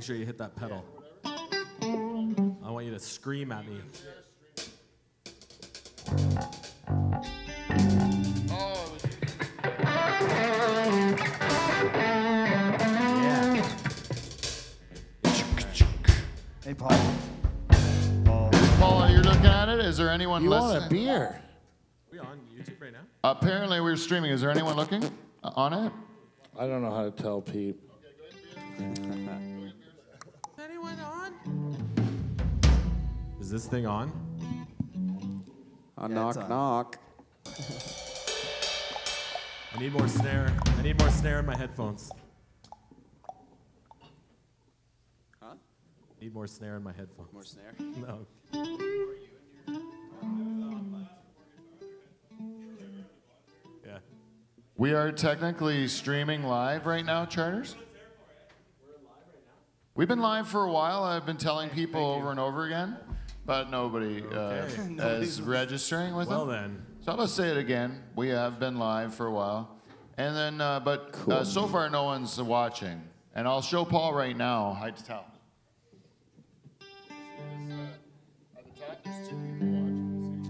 make sure you hit that pedal. I want you to scream at me. Yeah. Hey, Paul. Paul, you're looking at it. Is there anyone listening? You want a beer? Are we on YouTube right now? Apparently, we're streaming. Is there anyone looking on it? I don't know how to tell Pete. Is anyone on? Is this thing on? Knock, knock. I need more snare. I need more snare in my headphones. Huh? Need more snare in my headphones. More snare? No. Yeah. We are technically streaming live right now, Charters. We've been live for a while. I've been telling people over and over again, but nobody is registering with Well them. then. So I'll say it again. We have been live for a while. And then, but so far no one's watching. And I'll show Paul right now. Hide to tell.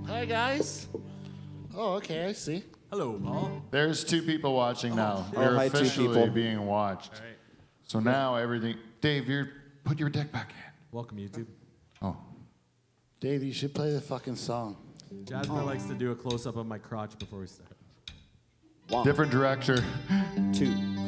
Hi, guys. Oh, okay, I see. Hello, Paul. There's 2 people watching now. Oh, We're hi, 2 officially people. being watched. All right. So now everything. Dave, put your deck back in. Welcome, YouTube. Oh. Dave, you should play the fucking song. Jasmine likes to do a close-up of my crotch before we start. One, Different director. 2.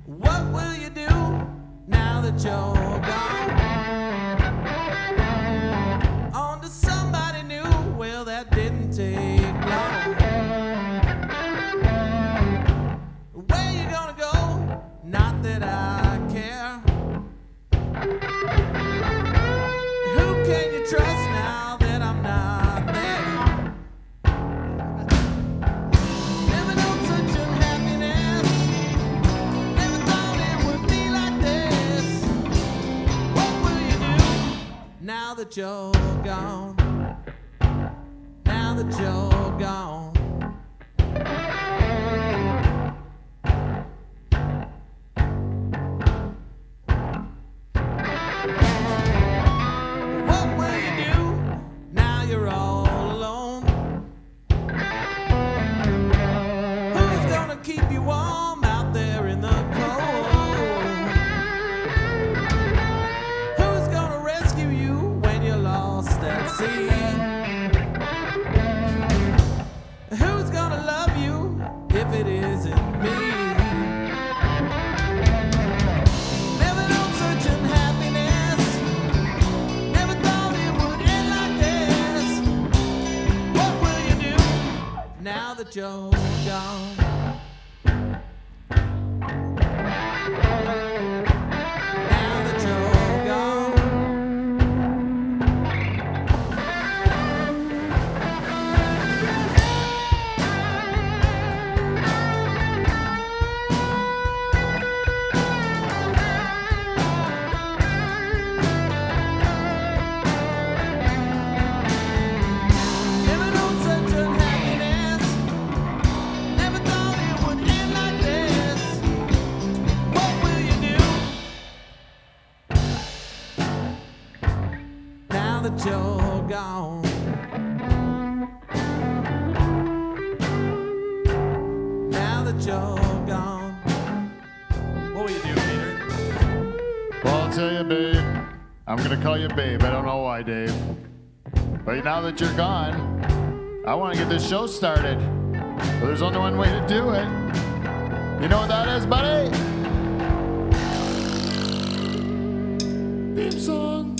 What will you do now that you're gone? On to somebody new, well, that didn't take long. Where you gonna go? Not that I care. Who can you trust now that I'm not there? Living on such unhappiness. Never thought it would be like this. What will you do now that you're gone? Now that you're gone. What will you do now you're all alone? Who's gonna keep you warm out there in the cold? Who's gonna rescue you when you're lost at sea? Who's gonna love you if it isn't me? Living on such unhappiness. Never thought it would end like this. What will you do now that you're gone? Now that you're gone. Living on such unhappiness. Never thought it would end like this. What will you do now that you're gone? Now that you're gone. What will you do, Peter? Well, I'll tell you, babe. I'm going to call you babe. I don't know why, Dave. But now that you're gone, I want to get this show started. But there's only one way to do it. You know what that is, buddy? Theme song.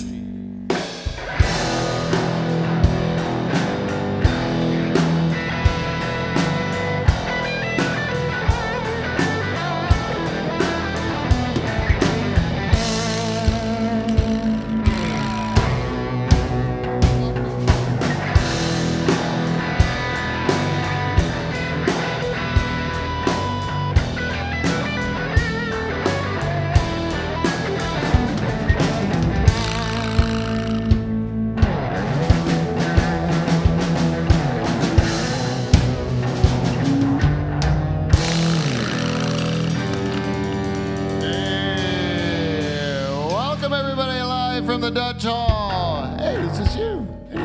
the Dutch Hall. Hey, it's just you. Hey.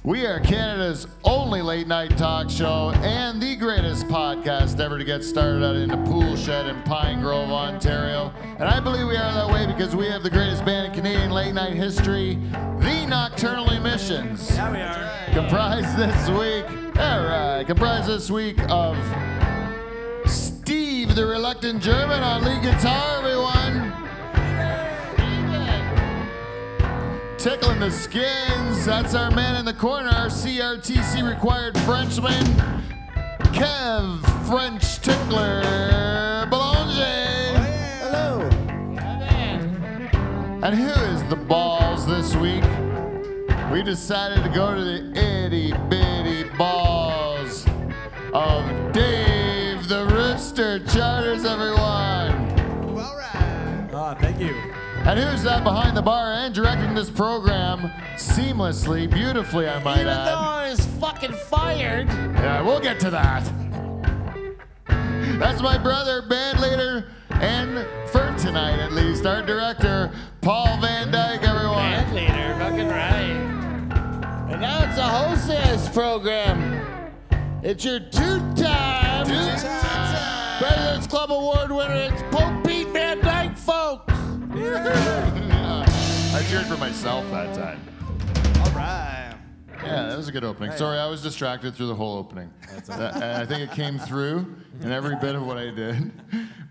We are Canada's only late night talk show and the greatest podcast ever to get started out in the pool shed in Pine Grove, Ontario. And I believe we are that way because we have the greatest band in Canadian late night history, the Nocturnal Emissions. Yeah, we are. Comprised this week of Steve, the reluctant German, on lead guitar, everyone. Tickling the skins, that's our man in the corner, our CRTC required Frenchman, Kev, French Tickler, Belanger. Hello. And who is the balls this week? We decided to go to the itty bitty balls of Dave the Rooster Charters, everyone. All right. Ah, thank you. And who's that behind the bar and directing this program seamlessly, beautifully, I might Even though add. I was fucking fired. Yeah, we'll get to that. That's my brother, band leader, and for tonight at least, our director, Paul Van Dyke, everyone. Band leader, fucking right. And now it's a hostess program. It's your two-time President's Club Award winner. It's Pope Pete Van Dyke, folks. I cheered for myself that time. All right. Yeah, that was a good opening. Sorry, I was distracted through the whole opening. And I think it came through in every bit of what I did,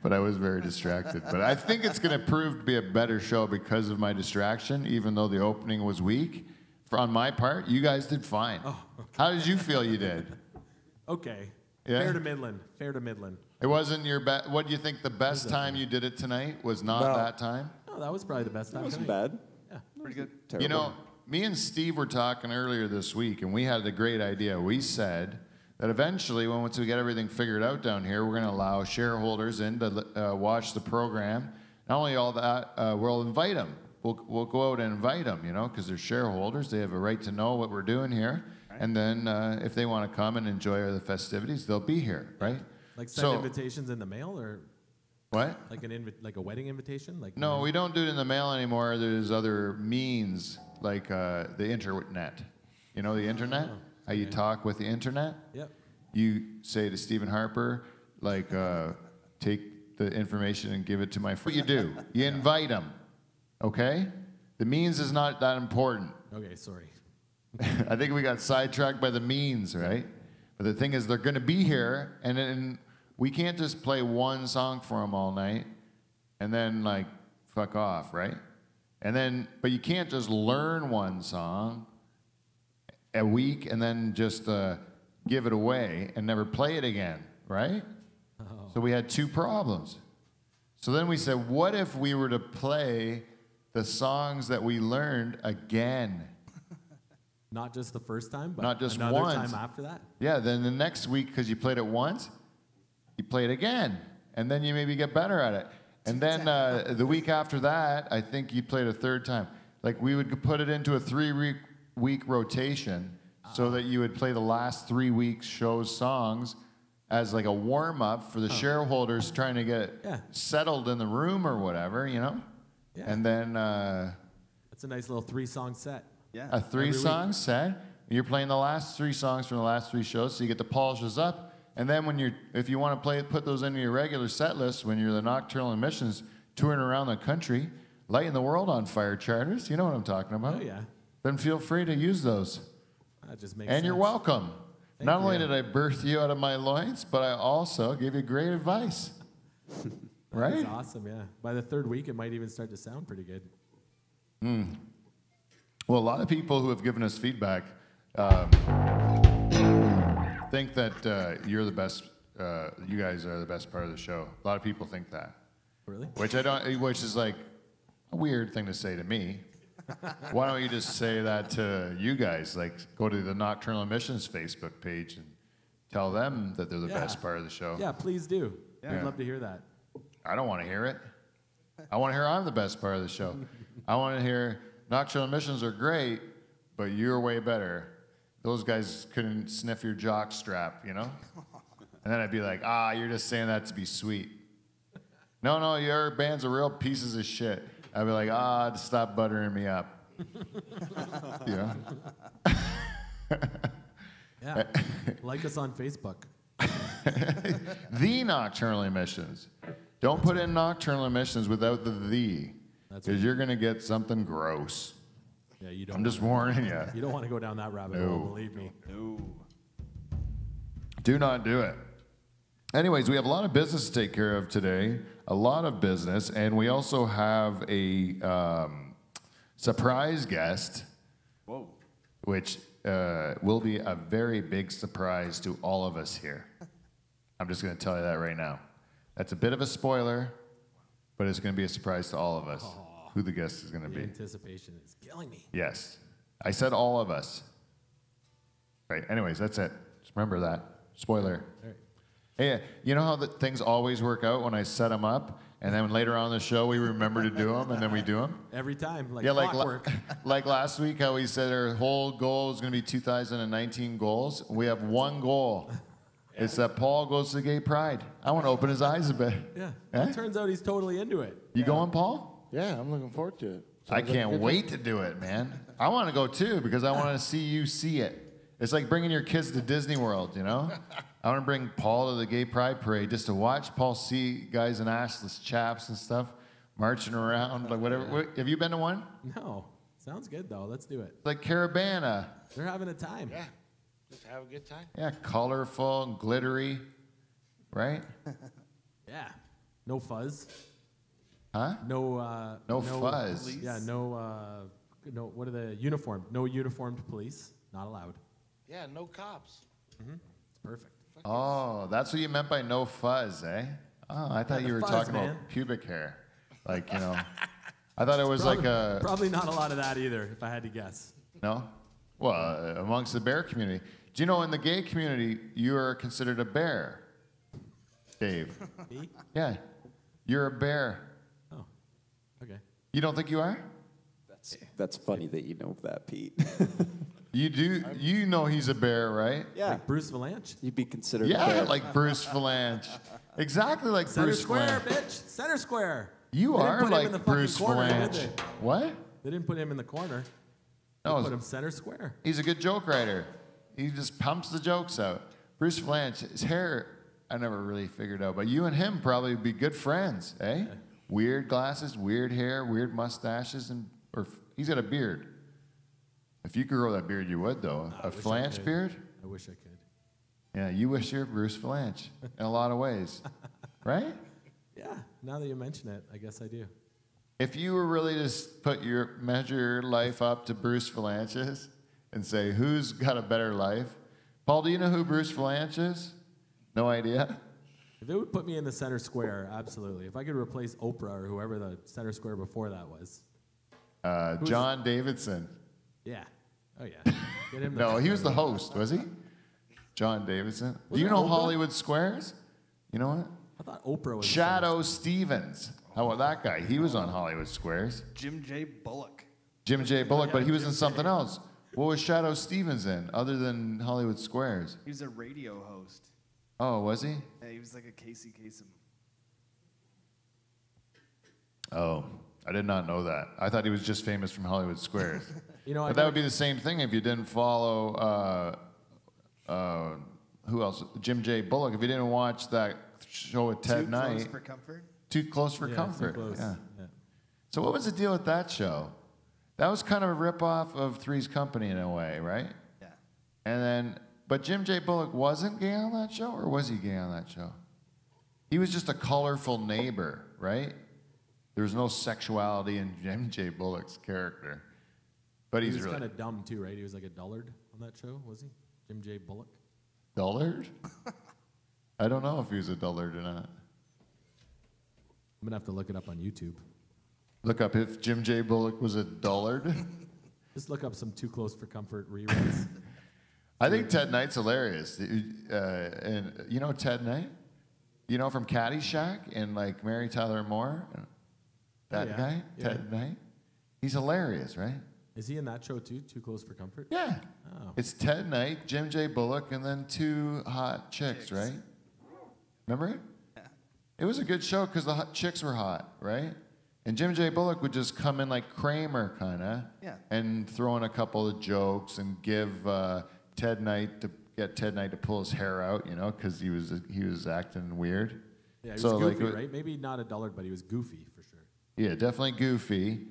but I was very distracted. But I think it's going to prove to be a better show because of my distraction, even though the opening was weak. On my part, you guys did fine. Oh, okay. How did you feel you did? Okay. Yeah? Fair to Midland. Fair to Midland. It wasn't your best. What do you think the best time you did it tonight was not No. that time? Oh, that was probably the best time. It wasn't tonight. bad. Yeah. Pretty good. Terrible. You know, me and Steve were talking earlier this week, and we had a great idea. We said that eventually, once we get everything figured out down here, we're going to allow shareholders in to watch the program. Not only all that, we'll invite them. We'll go out and invite them, you know, because they're shareholders. They have a right to know what we're doing here. Right. And then if they want to come and enjoy the festivities, they'll be here, right? Like send invitations in the mail or What? like like a wedding invitation? Like No, we don't do it in the mail anymore. There's other means like the internet. You know the internet? How you talk with the internet? Yep. You say to Stephen Harper, like, take the information and give it to my friend. What you do? You invite them, okay? The means is not that important. Okay, sorry. I think we got sidetracked by the means, right? But the thing is, they're going to be here, and then we can't just play one song for them all night and then, like, fuck off, right? And then, but you can't just learn one song a week and then just give it away and never play it again, right? Oh. So we had two problems. So then we said, what if we were to play the songs that we learned again? Not just the first time, but Not just another once. time after that. Yeah, then the next week, because you played it once, you play it again, and then you maybe get better at it. And then the week after that, I think you played a third time. Like we would put it into a 3-week rotation so that you would play the last 3 weeks' shows songs as like a warm-up for the shareholders trying to get settled in the room or whatever, you know? Yeah. And then It's a nice little 3-song set. Yeah. a 3-song set. You're playing the last 3 songs from the last 3 shows, so you get to polish those up. And then if you want to put those into your regular set list when you're the Nocturnal Emissions touring around the country, lighting the world on fire, Charters. You know what I'm talking about. Oh, yeah. Then feel free to use those. That just makes And sense. you're welcome. Thank Not you. only did I birth you out of my loins, but I also gave you great advice. Right? That's awesome, yeah. By the 3rd week, it might even start to sound pretty good. Well, a lot of people who have given us feedback think that you're the best. You guys are the best part of the show. A lot of people think that, Really? which is like a weird thing to say to me. Why don't you just say that to you guys? Like, go to the Nocturnal Emissions Facebook page and tell them that they're the Yeah. best part of the show. Yeah, please do. Yeah. I'd love to hear that. I don't want to hear it. I want to hear I'm the best part of the show. I want to hear Nocturnal Emissions are great, but you're way better. Those guys couldn't sniff your jock strap, you know? And then I'd be like, you're just saying that to be sweet. No, your band's a real pieces of shit. I'd be like, stop buttering me up. You know? Yeah. Like us on Facebook. The nocturnal emissions. Don't put in nocturnal emissions without the. That's Because you're going to get something gross. Yeah, you don't. I'm just warning you. You don't want to go down that rabbit No. hole, believe me. No. Do not do it. Anyways, we have a lot of business to take care of today. A lot of business. And we also have a surprise guest, Whoa. which will be a very big surprise to all of us here. I'm just going to tell you that right now. That's a bit of a spoiler, but it's going to be a surprise to all of us who the guest is going to The be. anticipation is killing me. Yes. I said all of us. Right. Anyways, that's it. Just remember that. Spoiler. All right. Hey, you know how things always work out when I set them up, and then later on in the show we remember to do them, and then we do them? Every time, like Yeah, clockwork. like last week, how we said our whole goal is going to be 2019 goals. We have one goal. It's that Paul goes to Gay Pride. I want to open his eyes a bit. Yeah. Eh? It turns out he's totally into it. You going, Paul? Yeah, I'm looking forward to it. I Sounds like a can't good wait to do it, man. I want to go too because I want to see you see it. It's like bringing your kids to Disney World, you know? I want to bring Paul to the Gay Pride Parade just to watch Paul see guys in assless chaps and stuff marching around, like whatever. Have you been to one? No. Sounds good, though. Let's do it. Like Caravana. They're having a time. Yeah, just have a good time. Yeah, colorful and glittery, right? Yeah. No fuzz. Huh? No. No fuzz. Yeah. No. No. What are the uniform? No uniformed police. Not allowed. Yeah, no cops. It's perfect. Oh, that's what you meant by no fuzz, eh? Oh, I thought Yeah, you were the fuzz, talking man. about pubic hair. Like, you know. I thought it was Probably, like a. Probably not a lot of that either, if I had to guess. No? Well, amongst the bear community. Do you know in the gay community, you are considered a bear, Dave? Me? Yeah. You're a bear. Oh. Okay. You don't think you are? That's funny that you know that, Pete. You do. You know he's a bear, right? yeah. Like Bruce Valanche. You'd be considered Yeah, a bear. like Bruce Valanche. Exactly like Center Bruce square, Valanche. bitch. Center square. You They didn't are put him like in the fucking Bruce corner, did Valanche. they? What? They didn't put him in the corner. They No, put him center square. he's a good joke writer. He just pumps the jokes out. Bruce Valanche, his hair, I never really figured out, but you and him probably would be good friends, eh? Yeah. Weird glasses, weird hair, weird mustaches, he's got a beard. If you could grow that beard, you would, though. I A wish I Valanche could. beard? I wish I could. Yeah, you wish you're Bruce Valanche in a lot of ways, right? Yeah. Now that you mention it, I guess I do. If you were really to measure your life up to Bruce Valanche's and say, who's got a better life? Paul, do you know who Bruce Valanche is? No idea? If it would put me in the center square, absolutely. If I could replace Oprah or whoever the center square before that was. John Davidson. Yeah. Oh, yeah. Get him No, he was the host, was he? John Davidson. Do you it know Oprah? Hollywood Squares? You know what? I thought Oprah was. the Shadow Stevens. How about that guy? He was on Hollywood Squares. Jim J. Bullock. Jim J. Bullock, but he was Jim in something else. What was Shadow Stevens in, other than Hollywood Squares? He was a radio host. Oh, was he? Yeah, he was like a Casey Kasem. Oh, I did not know that. I thought he was just famous from Hollywood Squares. You know, But that would be the same thing if you didn't follow, who else? Jim J. Bullock. If you didn't watch that show with Ted Too Knight. close for comfort. Too Close for Yeah, Comfort. too close. Yeah. Yeah. So what was the deal with that show? That was kind of a rip-off of Three's Company in a way, right? Yeah. And then, but Jim J. Bullock wasn't gay on that show, or was he gay on that show? He was just a colorful neighbor, right? There was no sexuality in Jim J. Bullock's character. But He he's was really kind of dumb, too, right? He was like a dullard on that show, was he? Jim J. Bullock? dullard. I don't know if he was a dullard or not. I'm going to have to look it up on YouTube. Look up if Jim J. Bullock was a dullard. Just look up some Too Close for Comfort reruns. I think Ted Knight's hilarious. And you know Ted Knight? You know from Caddyshack and like Mary Tyler Moore? That yeah. guy, Yeah. Ted Knight? He's hilarious, right? Is he in that show, too? Too Close for Comfort? Yeah. Oh. It's Ted Knight, Jim J. Bullock, and then two hot chicks, right? Remember it? It was a good show because the hot chicks were hot, right? And Jim J. Bullock would just come in like Kramer, kind of, Yeah. and throw in a couple of jokes and give Ted Knight to pull his hair out, you know, because he was acting weird. Yeah, he was So, goofy, like, right? Maybe not a dullard, but he was goofy for sure. Yeah, definitely goofy.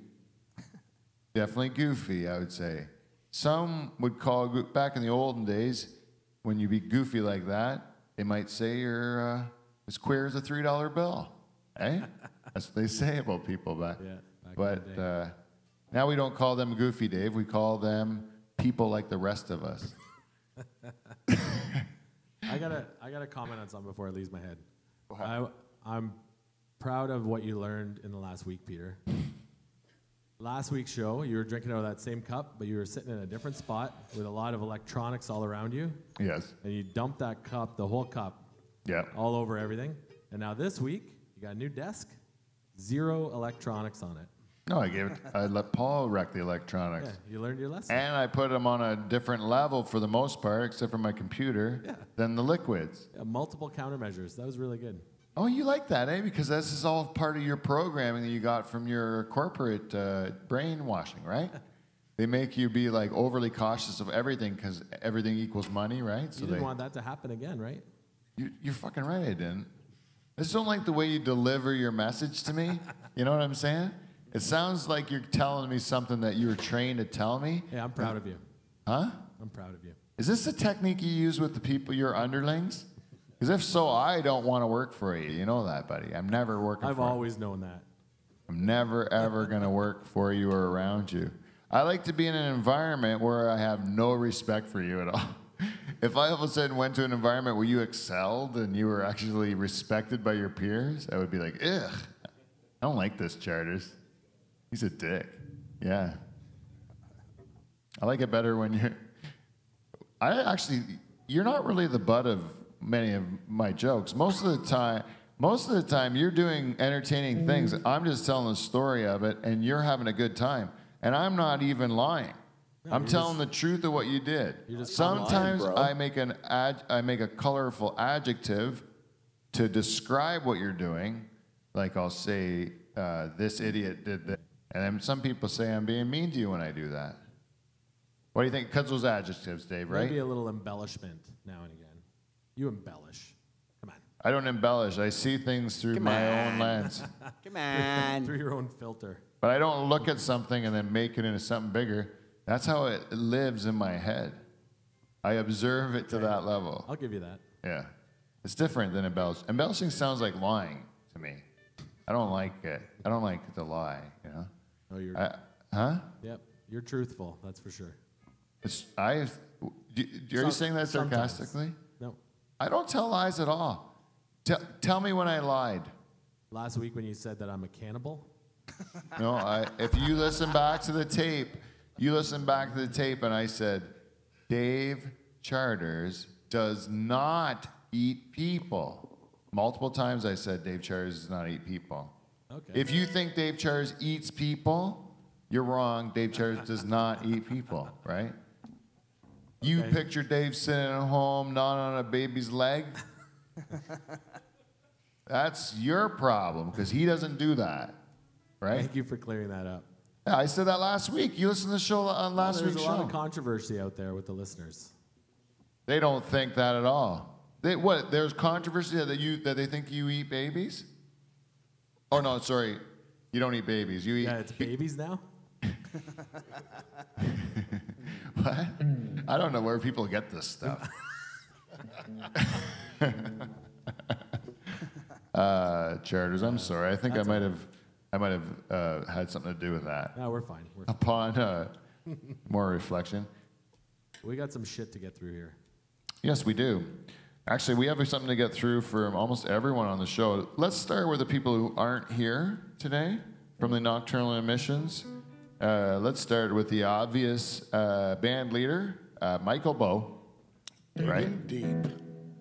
Definitely goofy, I would say. Some would call, back in the olden days, when you be goofy like that, they might say you're as queer as a $3 bill. Eh? That's what they say about people back. Yeah, back in But the now we don't call them goofy, Dave. We call them people like the rest of us. I gotta comment on something before it leaves my head. I'm proud of what you learned in the last week, Peter. Last week's show, you were drinking out of that same cup, but you were sitting in a different spot with a lot of electronics all around you, Yes. and you dumped that cup, the whole cup, Yeah. all over everything. And now this week, you got a new desk, 0 electronics on it. No, I let Paul wreck the electronics. Yeah, you learned your lesson. And I put them on a different level for the most part, except for my computer, than the liquids. Yeah, multiple countermeasures. That was really good. Oh, you like that, eh? Because this is all part of your programming that you got from your corporate brainwashing, right? They make you be like overly cautious of everything because everything equals money, right? You didn't want that to happen again, right? You're fucking right, I didn't. I just don't like the way you deliver your message to me. You know what I'm saying? It sounds like you're telling me something that you were trained to tell me. Yeah, I'm proud of you. Huh? I'm proud of you. Is this the technique you use with the people, your underlings? Because if so, I don't want to work for you. You know that, buddy. I'm never working I've for you. always known that. I'm never, ever going to work for you or around you. I like to be in an environment where I have no respect for you at all. If I all of a sudden went to an environment where you excelled and you were actually respected by your peers, I would be like, ugh, I don't like this, Charters. He's a dick. Yeah. I like it better when you're not really the butt of many of my jokes. Most of the time you're doing entertaining things. I'm just telling the story of it and you're having a good time. And I'm not even lying. I'm telling the truth of what you did. Sometimes lying, bro. I make a colorful adjective to describe what you're doing. Like I'll say, this idiot did this. And then some people say I'm being mean to you when I do that. What do you think? Because those adjectives, Dave, right? Maybe a little embellishment now and again. You embellish. Come on. I don't embellish. I see things through my own lens. Come on. Through your own filter. But I don't look at something and then make it into something bigger. That's how it lives in my head. I observe it to that level. I'll give you that. Yeah. It's different than embellishing. Embellishing sounds like lying to me. I don't like it. I don't like to lie, you know? Oh, you're. Huh? Yep. You're truthful. That's for sure. Are you saying that Sometimes. sarcastically? No. I don't tell lies at all. Tell me when I lied. Last week when you said that I'm a cannibal. No, if you listen back to the tape, and I said, Dave Charters does not eat people. Multiple times I said Dave Charters does not eat people. Okay. If you think Dave Charters eats people, you're wrong. Dave Charters does not eat people, right? You Okay. picture Dave sitting at home, gnawing on a baby's leg. That's your problem, because he doesn't do that, right? Thank you for clearing that up. Yeah, I said that last week. You listened to the show on last There's week's a lot show. of controversy out there with the listeners. They don't think that at all. There's controversy that they think you eat babies? Oh no, sorry, you don't eat babies. You eat. Yeah, it's babies now. What? I don't know where people get this stuff. Charters, I'm sorry. I think I might have had something to do with that. No, we're fine. Upon more reflection. We got some shit to get through here. Yes, we do. Actually, we have something to get through from almost everyone on the show. Let's start with the people who aren't here today from the Nocturnal Emissions. Let's start with the obvious band leader, Michael Bowe. Right? Indeed.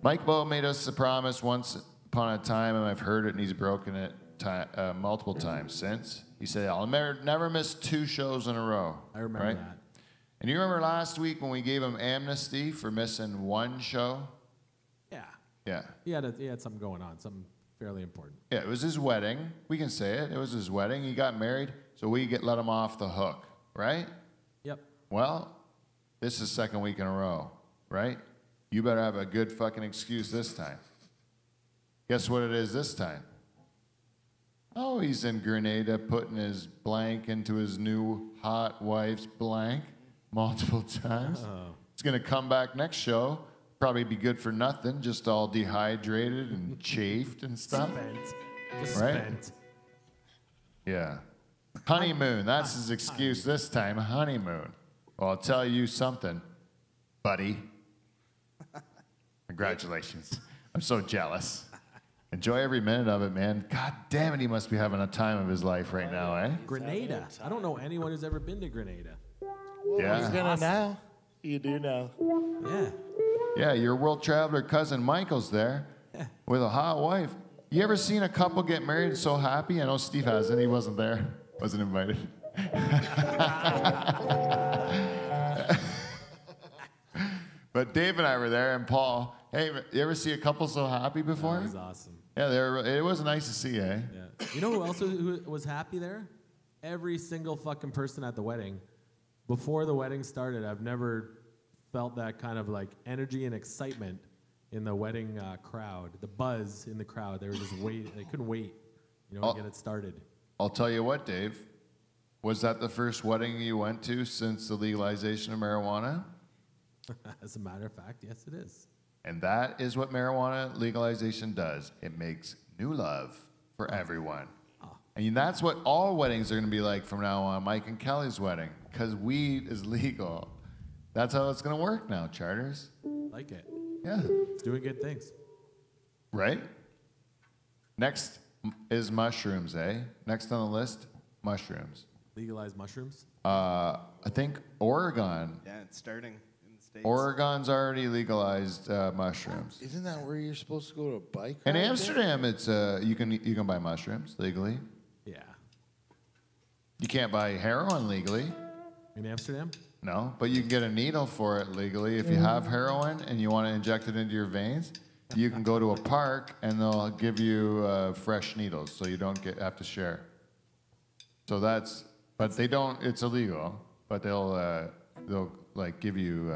Mike Bowe made us a promise once upon a time, and I've heard it, and he's broken it multiple times since. He said, I'll never miss 2 shows in a row. I remember right? that. And you remember last week when we gave him amnesty for missing 1 show? Yeah. Yeah. He had something going on, something fairly important. Yeah, it was his wedding. We can say it. It was his wedding. He got married, so we let him off the hook, right? Yep. Well, this is second week in a row, right? You better have a good fucking excuse this time. Guess what it is this time? Oh, he's in Grenada putting his blank into his new hot wife's blank multiple times. Oh. He's going to come back next show, probably be good for nothing, just all dehydrated and chafed and stuff. Spent. Just Right? spent. Yeah. Honeymoon, that's his excuse this time, honeymoon. Well, I'll tell you something, buddy. Congratulations. I'm so jealous. Enjoy every minute of it, man. God damn it, he must be having a time of his life right now, eh? Grenada. I don't know anyone who's ever been to Grenada. He's Yeah. gonna now. You do now. Yeah. Yeah, your world traveler cousin Michael's there with a hot wife. You ever seen a couple get married so happy? I know Steve hasn't. He wasn't there. Wasn't invited. But Dave and I were there, and Paul. Hey, you ever see a couple so happy before? That was awesome. Yeah, it was nice to see, eh? Yeah. You know who else who was happy there? Every single fucking person at the wedding. Before the wedding started, I've never felt that kind of like energy and excitement in the wedding crowd. The buzz in the crowd. They were just waiting. They couldn't wait, to get it started. I'll tell you what, Dave. Was that the first wedding you went to since the legalization of marijuana? As a matter of fact, yes, it is. And that is what marijuana legalization does. It makes new love for everyone. And that's what all weddings are going to be like from now on, Mike and Kelly's wedding, because weed is legal. That's how it's going to work now, Charters. Like it. Yeah. It's doing good things. Right? Next is mushrooms, eh? Next on the list, mushrooms. Legalize mushrooms? I think Oregon. Yeah, it's starting in the States. Oregon's already legalized mushrooms. Isn't that where you're supposed to go to a bike In ride there? Amsterdam, it's you can buy mushrooms legally. Yeah. You can't buy heroin legally. In Amsterdam? No, but you can get a needle for it legally. If you have heroin and you want to inject it into your veins, you can go to a park and they'll give you fresh needles, so you don't have to share. So but they don't. It's illegal, but they'll like give you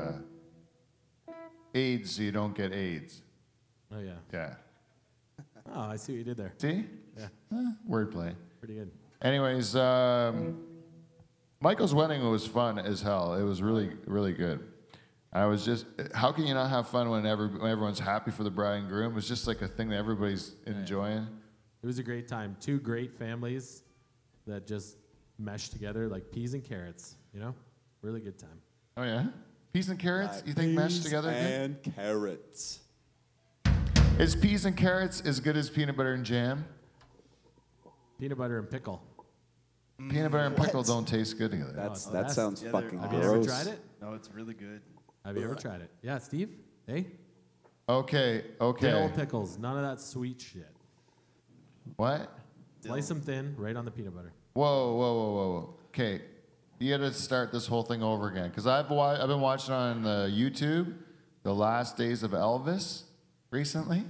AIDS, so you don't get AIDS. Oh, yeah. Yeah. Oh, I see what you did there. See? Yeah. Wordplay. Pretty good. Anyways, Michael's wedding was fun as hell. It was really, really good. I was just, how can you not have fun when everyone's happy for the bride and groom? It was just like a thing that everybody's enjoying. It was a great time. Two great families that just meshed together like peas and carrots, Really good time. Oh, yeah? Peas and carrots, you think meshed together? And carrots. Is peas and carrots as good as peanut butter and jam? Peanut butter and pickle. Peanut butter and pickle don't taste good together. That sounds yeah, fucking Have gross. you ever tried it? No, it's really good. Have you ever tried it? Yeah, Steve? Hey? Okay. Good old pickles. None of that sweet shit. What? Slice them thin, right on the peanut butter. Whoa. Okay, you got to start this whole thing over again. Because I've been watching on YouTube The Last Days of Elvis recently.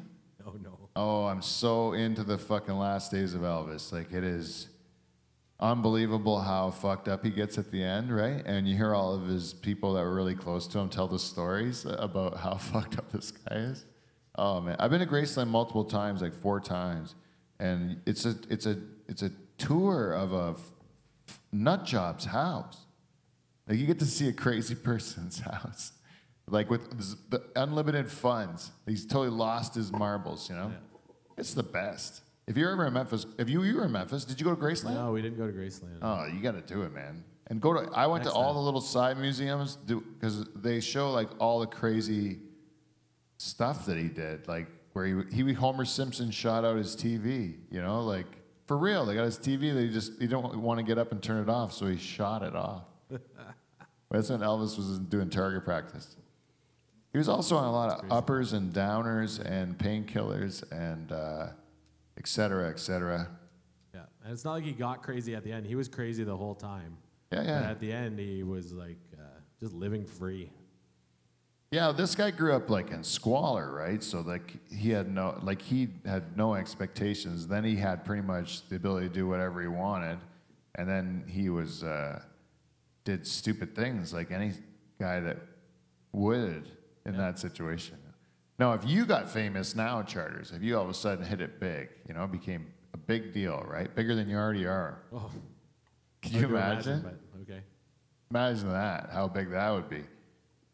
Oh, no. Oh, I'm so into the fucking Last Days of Elvis. Like, it is unbelievable how fucked up he gets at the end, right? And you hear all of his people that were really close to him tell the stories about how fucked up this guy is. Oh, man. I've been to Graceland multiple times, like 4 times. And it's a tour of a nut job's house. Like, you get to see a crazy person's house. Like, with the unlimited funds. He's totally lost his marbles, Yeah. It's the best. If you're ever in Memphis, you were in Memphis, did you go to Graceland? No, we didn't go to Graceland. Oh, you got to do it, man. And I went Next to all time. the little side museums because they show like all the crazy stuff that he did, like where he Homer Simpson shot out his TV, like for real. They got his TV, he don't want to get up and turn it off, so he shot it off. That's when Elvis was doing target practice. He was also on a lot of uppers and downers and painkillers and et cetera, et cetera. Yeah, and it's not like he got crazy at the end. He was crazy the whole time. Yeah, But yeah. at the end, he was like just living free. Yeah, this guy grew up like in squalor, right? So like he had no expectations. Then he had pretty much the ability to do whatever he wanted, and then he was did stupid things like any guy that would in that situation. Now, if you got famous now, Charters, if you all of a sudden hit it big, it became a big deal, right? Bigger than you already are. Oh, Can you imagine? but okay. Imagine that, how big that would be.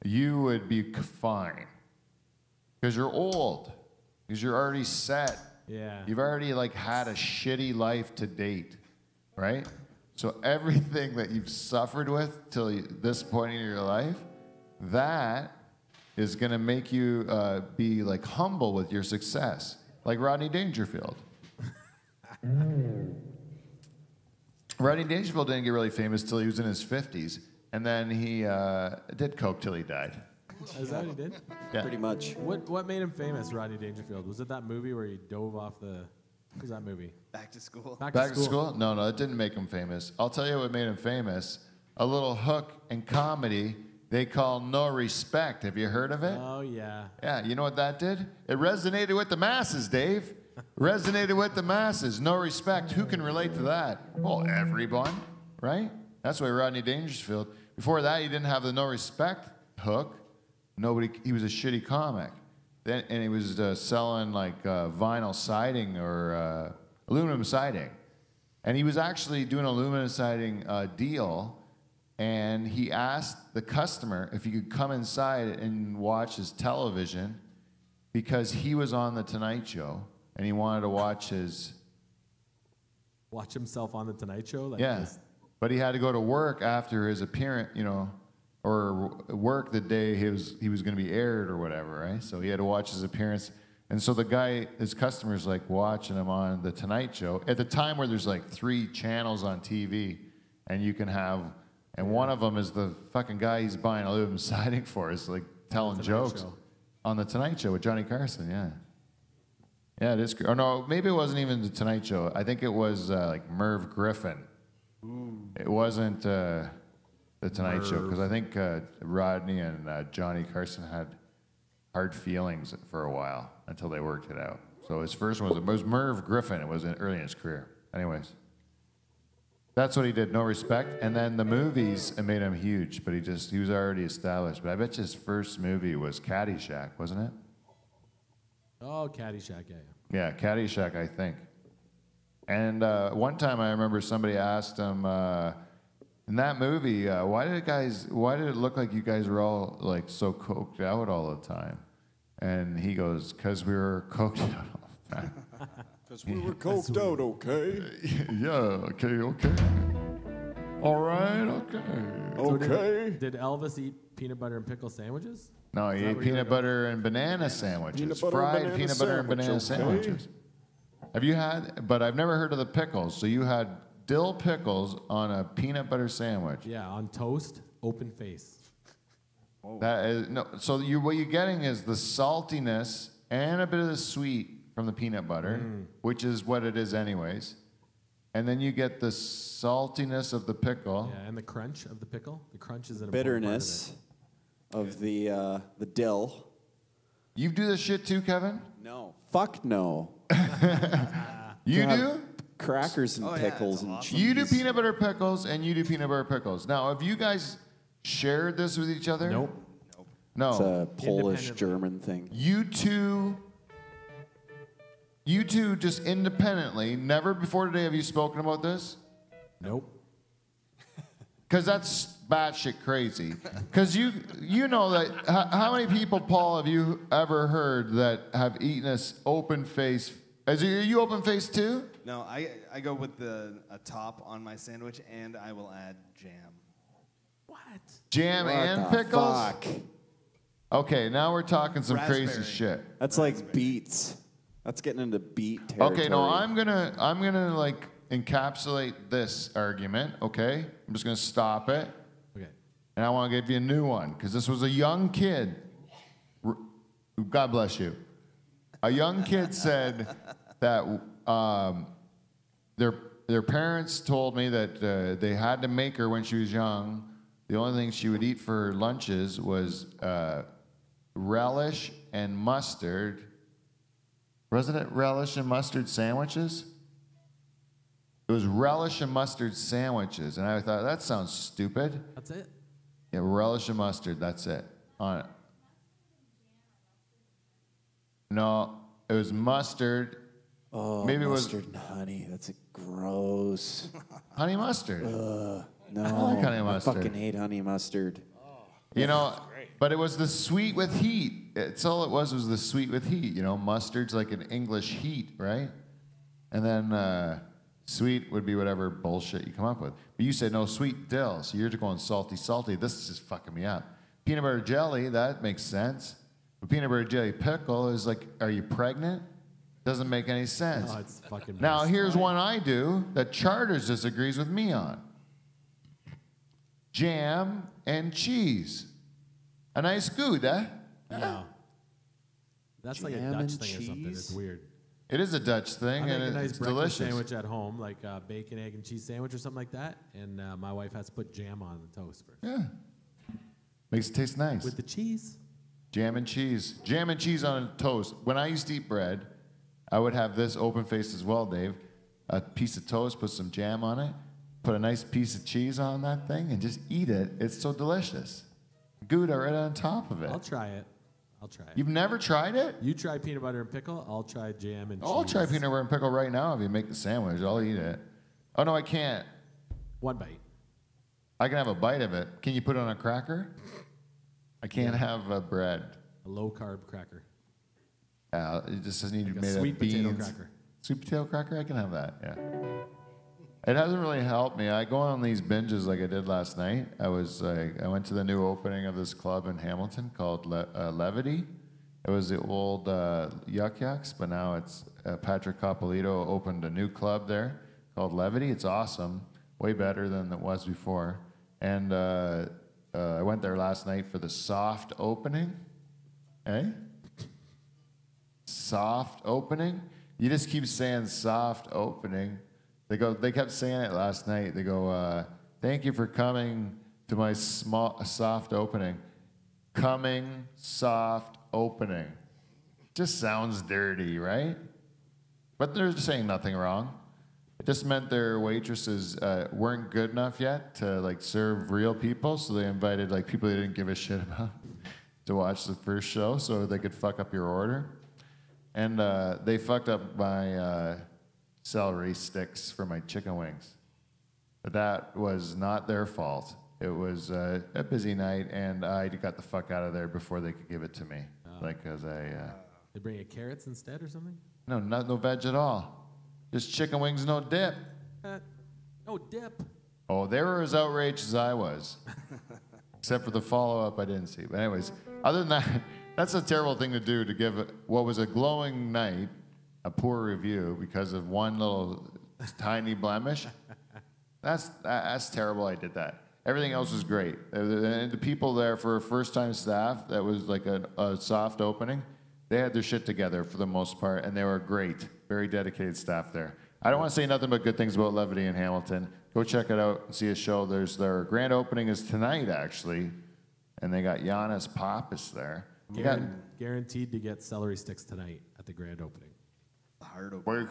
You would be fine because you're old, because you're already set. Yeah. You've already had a shitty life to date, right? So everything that you've suffered with till this point in your life, that is going to make you be humble with your success, like Rodney Dangerfield. Rodney Dangerfield didn't get really famous till he was in his 50s, and then he did coke till he died. Is that what he did? Yeah. Pretty much. What made him famous, Rodney Dangerfield? Was it that movie where he dove off the... What was that movie? Back to school. Back to school? No, it didn't make him famous. I'll tell you what made him famous. A little hook in comedy they call No Respect. Have you heard of it? Oh, yeah. Yeah, you know what that did? It resonated with the masses, Dave. Resonated with the masses. No Respect. Who can relate to that? Well, everyone, right? That's why Rodney Dangerfield. Before that, he didn't have the No Respect hook. He was a shitty comic. And he was selling vinyl siding or aluminum siding. And he was actually doing an aluminum siding deal. And he asked the customer if he could come inside and watch his television because he was on The Tonight Show and he wanted to watch Watch himself on The Tonight Show? But he had to go to work after his appearance, or work the day he was going to be aired or whatever, right? So he had to watch his appearance. And so his customers watching him on The Tonight Show at the time where there's 3 channels on TV and you can have, and one of them is the fucking guy he's buying aluminum siding for is telling jokes Show. on The Tonight Show with Johnny Carson, yeah. Yeah, it is. Or no, maybe it wasn't even The Tonight Show. I think it was Merv Griffin. Ooh. It wasn't The Tonight Show because I think Rodney and Johnny Carson had hard feelings for a while until they worked it out. So his first one was Merv Griffin. It was early in his career. Anyways, that's what he did. No Respect, and then the movies made him huge. But he was already established. But I bet you his first movie was Caddyshack, wasn't it? Oh, Caddyshack, yeah. Yeah, Caddyshack, I think. And one time I remember somebody asked him in that movie, why did it look like you guys were all so coked out all the time? And he goes, because we were coked out all the time. Because we were coked out, okay? Yeah, okay. All right, okay. Okay. Did Elvis eat peanut butter and pickle sandwiches? No, he ate peanut butter and banana sandwiches. Fried peanut butter and banana sandwiches. Have you had, but I've never heard of the pickles. So you had dill pickles on a peanut butter sandwich. Yeah, on toast, open face. That is, no, so what you're getting is the saltiness and a bit of the sweet from the peanut butter, which is what it is anyways. And then you get the saltiness of the pickle. Yeah, and the crunch of the pickle. The crunch is an Bitterness of the dill. You do this shit too, Kevin? No. Fuck no. You do? Crackers and pickles and awesome. cheese. You do peanut butter pickles and you do peanut butter pickles. Now, have you guys shared this with each other? Nope. No. It's a Polish Independently. German thing. You two just independently, never before today have you spoken about this? Nope. Because that's batshit crazy. Because you know that, how many people, Paul, have you ever heard that have eaten this open face? Are you open face too? No, I go with a top on my sandwich, and I will add jam. What? Jam What and the pickles? fuck? Okay, now we're talking some crazy Raspberry. shit. That's like beets. That's getting into beet territory. Okay, no, I'm gonna encapsulate this argument. Okay, I'm just gonna stop it, Okay. and I want to give you a new one because this was a young kid. God bless you. A young kid said that their parents told me that they had to make her when she was young. The only thing she would eat for lunches was relish and mustard. Wasn't it relish and mustard sandwiches? It was relish and mustard sandwiches. And I thought, that sounds stupid. That's it? Yeah, relish and mustard, that's it. On it. No, it was mustard. Oh, Maybe mustard and honey. That's gross. Honey mustard. No, I like honey I mustard. fucking hate honey mustard. You know, but it was the sweet with heat. It's all it was the sweet with heat. You know, mustard's like an English heat, right? And then sweet would be whatever bullshit you come up with. But you said no sweet dill, so you're just going salty, salty. This is just fucking me up. Peanut butter jelly, that makes sense. But peanut butter jelly pickle is like, are you pregnant? Doesn't make any sense. Oh, it's fucking Now, messed. here's one I do that Charters disagrees with me on. Jam and cheese. A nice good, eh? No. That's like a Jam Dutch and thing or something. It's cheese? weird. It is a Dutch I thing, make and a nice it's breakfast delicious. sandwich at home, like a bacon, egg, and cheese sandwich or something like that. And my wife has to put jam on the toast first. Yeah. Makes it taste nice. With the cheese. Jam and cheese. Jam and cheese on a toast. When I used to eat bread, I would have this open faced as well, Dave. A piece of toast, put some jam on it, put a nice piece of cheese on that thing, and just eat it. It's so delicious. Gouda right on top of it. I'll try it. I'll try it. You've never tried it? You try peanut butter and pickle. I'll try jam and cheese. I'll try peanut butter and pickle right now if you make the sandwich. I'll eat it. Oh, no, I can't. One bite. I can have a bite of it. Can you put it on a cracker? I can't have bread. A low carb cracker. It just doesn't need to Like be a made sweet of beans. potato cracker. Sweet potato cracker? I can have that, yeah. It hasn't really helped me. I go on these binges like I did last night. I went to the new opening of this club in Hamilton called Levity. It was the old Yuck Yucks, but now it's Patrick Coppolito opened a new club there called Levity. It's awesome, way better than it was before. And I went there last night for the soft opening. Eh? Soft opening? You just keep saying soft opening. They kept saying it last night. They go, thank you for coming to my soft opening. Coming soft opening. Just sounds dirty, right? But they're just saying nothing wrong. It just meant their waitresses weren't good enough yet to like serve real people, so they invited like people they didn't give a shit about to watch the first show so they could fuck up your order. And they fucked up my celery sticks for my chicken wings. But that was not their fault. It was a busy night, and I got the fuck out of there before they could give it to me. They bring you carrots instead or something? No veg at all. Just chicken wings, no dip. No dip. Oh, they were as outraged as I was. Except for the follow-up I didn't see. But anyways, other than that, that's a terrible thing to do, to give what was a glowing night a poor review because of one little tiny blemish. That's terrible I did that. Everything else was great. And the people there for a first-time staff, that was like a soft opening, they had their shit together for the most part, and they were great. Very dedicated staff there. I don't want to say nothing but good things about Levity in Hamilton. Go check it out and see a show. Their grand opening is tonight, actually, and they got Giannis Pappas there. Guaranteed to get celery sticks tonight at the grand opening. Well,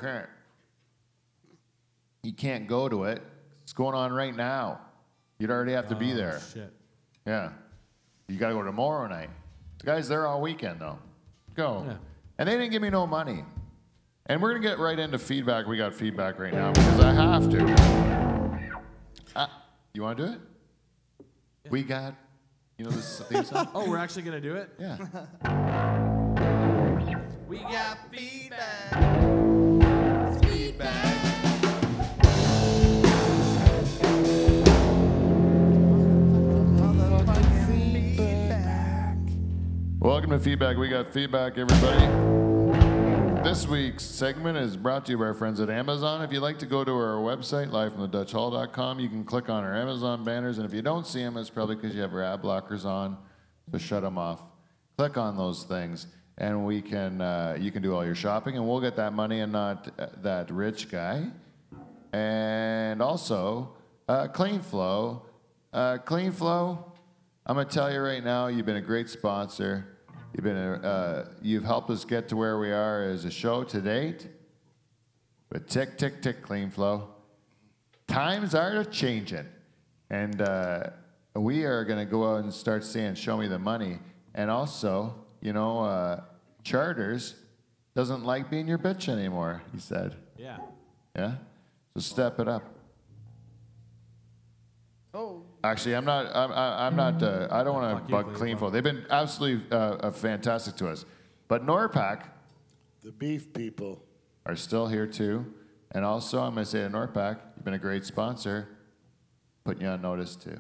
you can't go to it. It's going on right now. You'd already have to be there. Shit. Yeah. You got to go tomorrow night. The guy's there all weekend, though. Go. Yeah. And they didn't give me no money. And we're going to get right into feedback. We got feedback right now because I have to. You want to do it? Yeah. We got, this theme song? Oh, we're actually going to do it? Yeah. We got feedback. Feedback. Welcome to Feedback. We got feedback, everybody. This week's segment is brought to you by our friends at Amazon. If you'd like to go to our website, livefromthedutchhall.com, you can click on our Amazon banners, and if you don't see them, it's probably because you have your ad blockers on, so shut them off. Click on those things, and we can you can do all your shopping, and we'll get that money and not that rich guy. And also, CleanFlow. CleanFlow, I'm going to tell you right now, you've been a great sponsor. You've helped us get to where we are as a show to date. But tick, tick, tick, Clean Flow. Times are changing. And we are going to go out and start saying, show me the money. And also, Charters doesn't like being your bitch anymore, he said. Yeah. Yeah? So step it up. Oh. Actually, I'm not. I don't want Fuck to you, bug Clean Clean Flow. Flow. They've been absolutely fantastic to us. But Norpac The beef people. are still here too. And also, I'm going to say to Norpac, you've been a great sponsor. Putting you on notice too.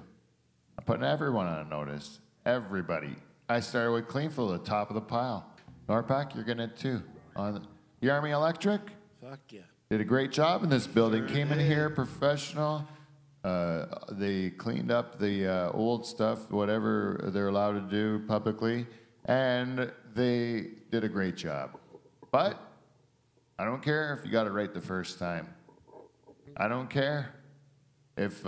I'm putting everyone on notice. Everybody. I started with Clean Flow, the top of the pile. Norpac, you're getting it too. On the Army Electric Fuck yeah. did a great job in this building. Came in here professional. They cleaned up the old stuff, whatever they're allowed to do publicly, and they did a great job. But I don't care if you got it right the first time. I don't care if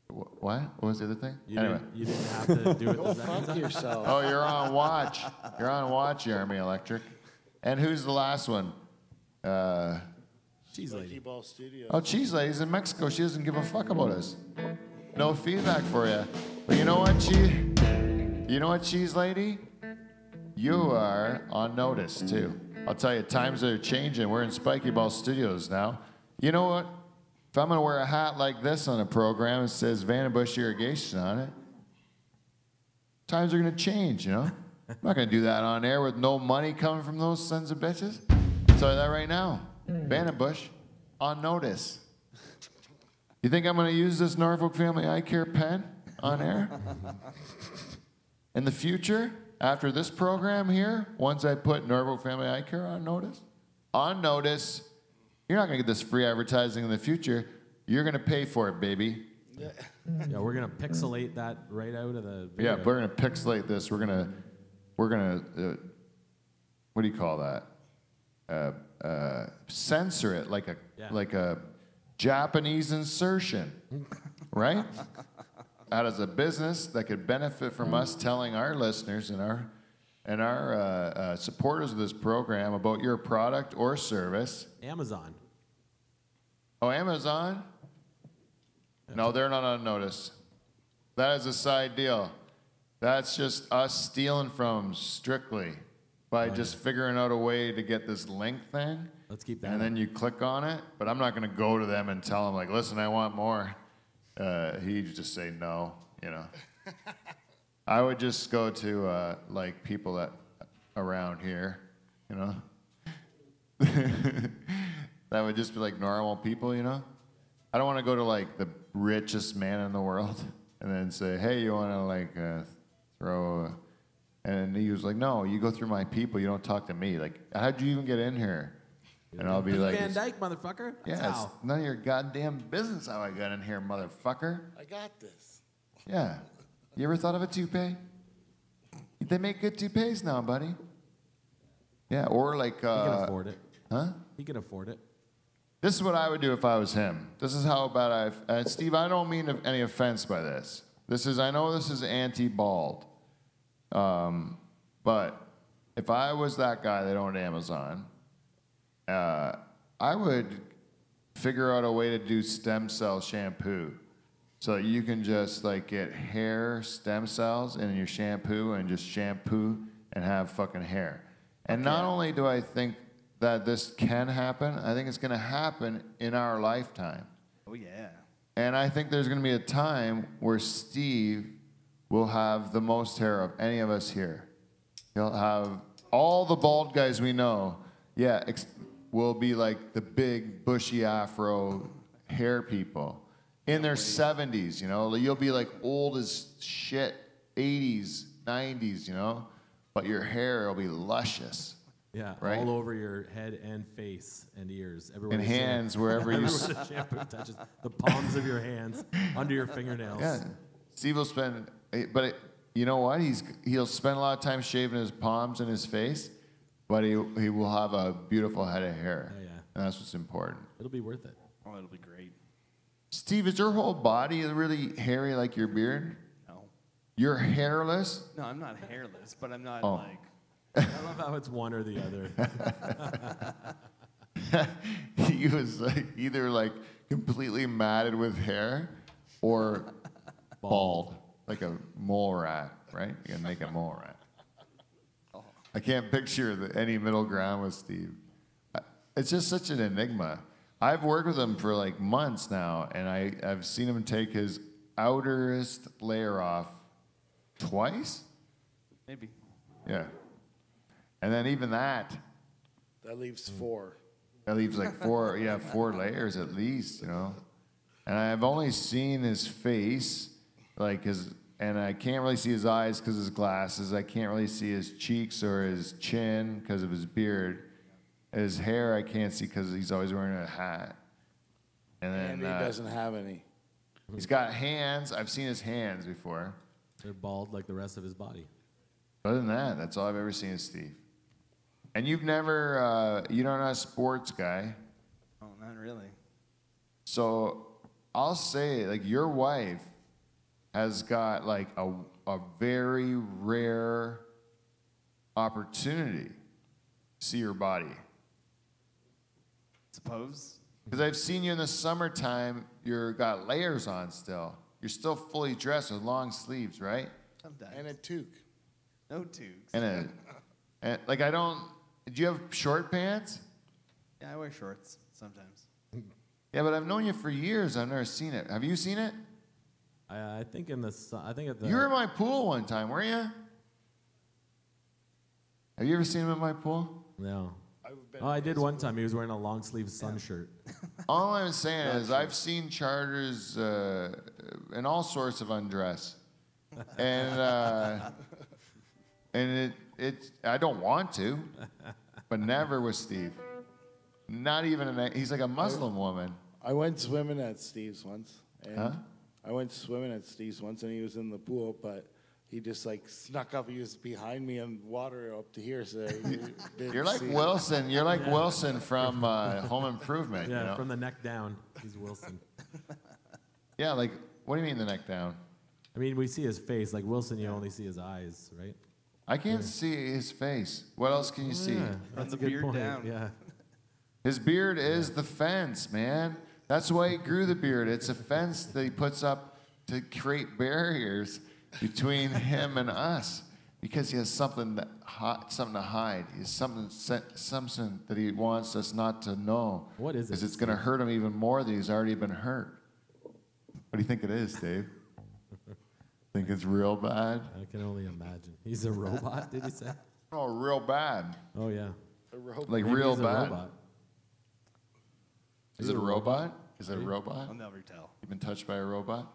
what? What was the other thing? You Anyway. didn't have to do it Go the second fuck time. yourself. Oh, you're on watch. You're on watch, Army Electric. And who's the last one? Cheese lady. Ball Studio. Oh, Cheese Lady's in Mexico. She doesn't give a fuck about us. No feedback for you. But you know what, Cheese Lady? You are on notice, too. I'll tell you, times are changing. We're in Spiky Ball Studios now. You know what? If I'm going to wear a hat like this on a program that says Vandenbush Irrigation on it, times are going to change, I'm not going to do that on air with no money coming from those sons of bitches. I'll tell you that right now. Vandenbush, on notice. You think I'm going to use this Norfolk Family Eye Care pen on air? In the future, after this program here, once I put Norfolk Family Eye Care on notice, you're not going to get this free advertising in the future. You're going to pay for it, baby. Yeah, we're gonna pixelate that right out of the video. Yeah, we're going to pixelate this. We're going to, what do you call that? Censor it like a Japanese insertion, right? That is a business that could benefit from us telling our listeners and our supporters of this program about your product or service. Amazon. Oh, Amazon? No, they're not on notice. That is a side deal. That's just us stealing from Strictly by just figuring out a way to get this link thing. Let's keep that And then you click on it, but I'm not going to go to them and tell them, like, listen, I want more. He'd just say no, I would just go to, like, people that around here, That would just be, like, normal people, I don't want to go to, like, the richest man in the world and then say, hey, you want to, like, throw... And he was like, no, you go through my people. You don't talk to me. Like, how'd you even get in here? And I'll be like... Van Dyke, motherfucker. That's Yeah, it's how. none of your goddamn business how I got in here, motherfucker. I got this. Yeah. You ever thought of a toupee? They make good toupees now, buddy. Yeah, or like... He can afford it. Huh? He can afford it. This is what I would do if I was him. This is how bad Steve, I don't mean any offense by this. I know this is anti-bald. But if I was that guy that owned Amazon, I would figure out a way to do stem cell shampoo. So that you can just like get hair stem cells in your shampoo and just shampoo and have fucking hair. And not only do I think that this can happen, I think it's going to happen in our lifetime. Oh, yeah. And I think there's going to be a time where Steve will have the most hair of any of us here. He'll have all the bald guys we know, will be like the big bushy afro hair people in their 70s, You'll be like old as shit, 80s, 90s, But your hair will be luscious. Yeah, Right? all over your head and face and ears. Everywhere And the hands, wherever you... everywhere the shampoo touches. The palms of your hands, under your fingernails. Yeah, Steve will spend, you know what? He'll spend a lot of time shaving his palms and his face, but he will have a beautiful head of hair. Oh, yeah. And that's what's important. It'll be worth it. Oh, it'll be great. Steve, is your whole body really hairy like your beard? No. You're hairless? No, I'm not hairless, but I'm not Oh. like. I love how it's one or the other. He was like either like completely matted with hair or bald, like a mole rat, right? You can make a mole rat. I can't picture any middle ground with Steve. It's just such an enigma. I've worked with him for like months now, and I've seen him take his outerest layer off twice. Maybe. Yeah. And then even that leaves 4. That leaves like 4 layers at least, you know. And I've only seen his face, and I can't really see his eyes because of his glasses. I can't really see his cheeks or his chin because of his beard. His hair I can't see because he's always wearing a hat. And then And he doesn't have any. he's got hands. I've seen his hands before. They're bald like the rest of his body. Other than that, that's all I've ever seen of Steve. And you've never, you're not a sports guy. Oh, not really. So I'll say, like, your wife has got like a very rare opportunity to see your body. Suppose. Because I've seen you in the summertime, you've got layers on still. You're still fully dressed with long sleeves, right? Sometimes. And a toque. No tubes. And like, I don't, do you have short pants? Yeah, I wear shorts sometimes. Yeah, but I've known you for years. I've never seen it. Have you seen it? I think at the. You were in my pool one time, weren't you? Have you ever seen him in my pool? No. Oh, I did one time. He was wearing a long sleeve sun shirt. All I'm saying is I've seen charters in all sorts of undress. And it I don't want to, but never with Steve. Not even he's like a Muslim woman. I went swimming at Steve's once. And Huh? I went swimming at Steve's once, and he was in the pool, but he just like snuck up. He was behind me and water up to here, so You're like Wilson. You're like Wilson from Home Improvement. Yeah, you know? from the neck down. He's Wilson. Yeah, like, what do you mean the neck down? I mean, we see his face. Like Wilson, you only see his eyes, right? I can't see his face. What else can you see? Yeah, that's the a good beard point. down. Yeah. His beard is the fence, man. That's why he grew the beard. It's a fence that he puts up to create barriers between him and us, because he has something to hide. He has something that he wants us not to know. What is it? Because it's going to hurt him even more than he's already been hurt. What do you think it is, Dave? Think it's real bad? I can only imagine. He's a robot, did he say? Oh, real bad. Oh, yeah. Like Maybe real he's a bad. robot. Is it a robot? Is it a robot? I'll never tell. You've been touched by a robot?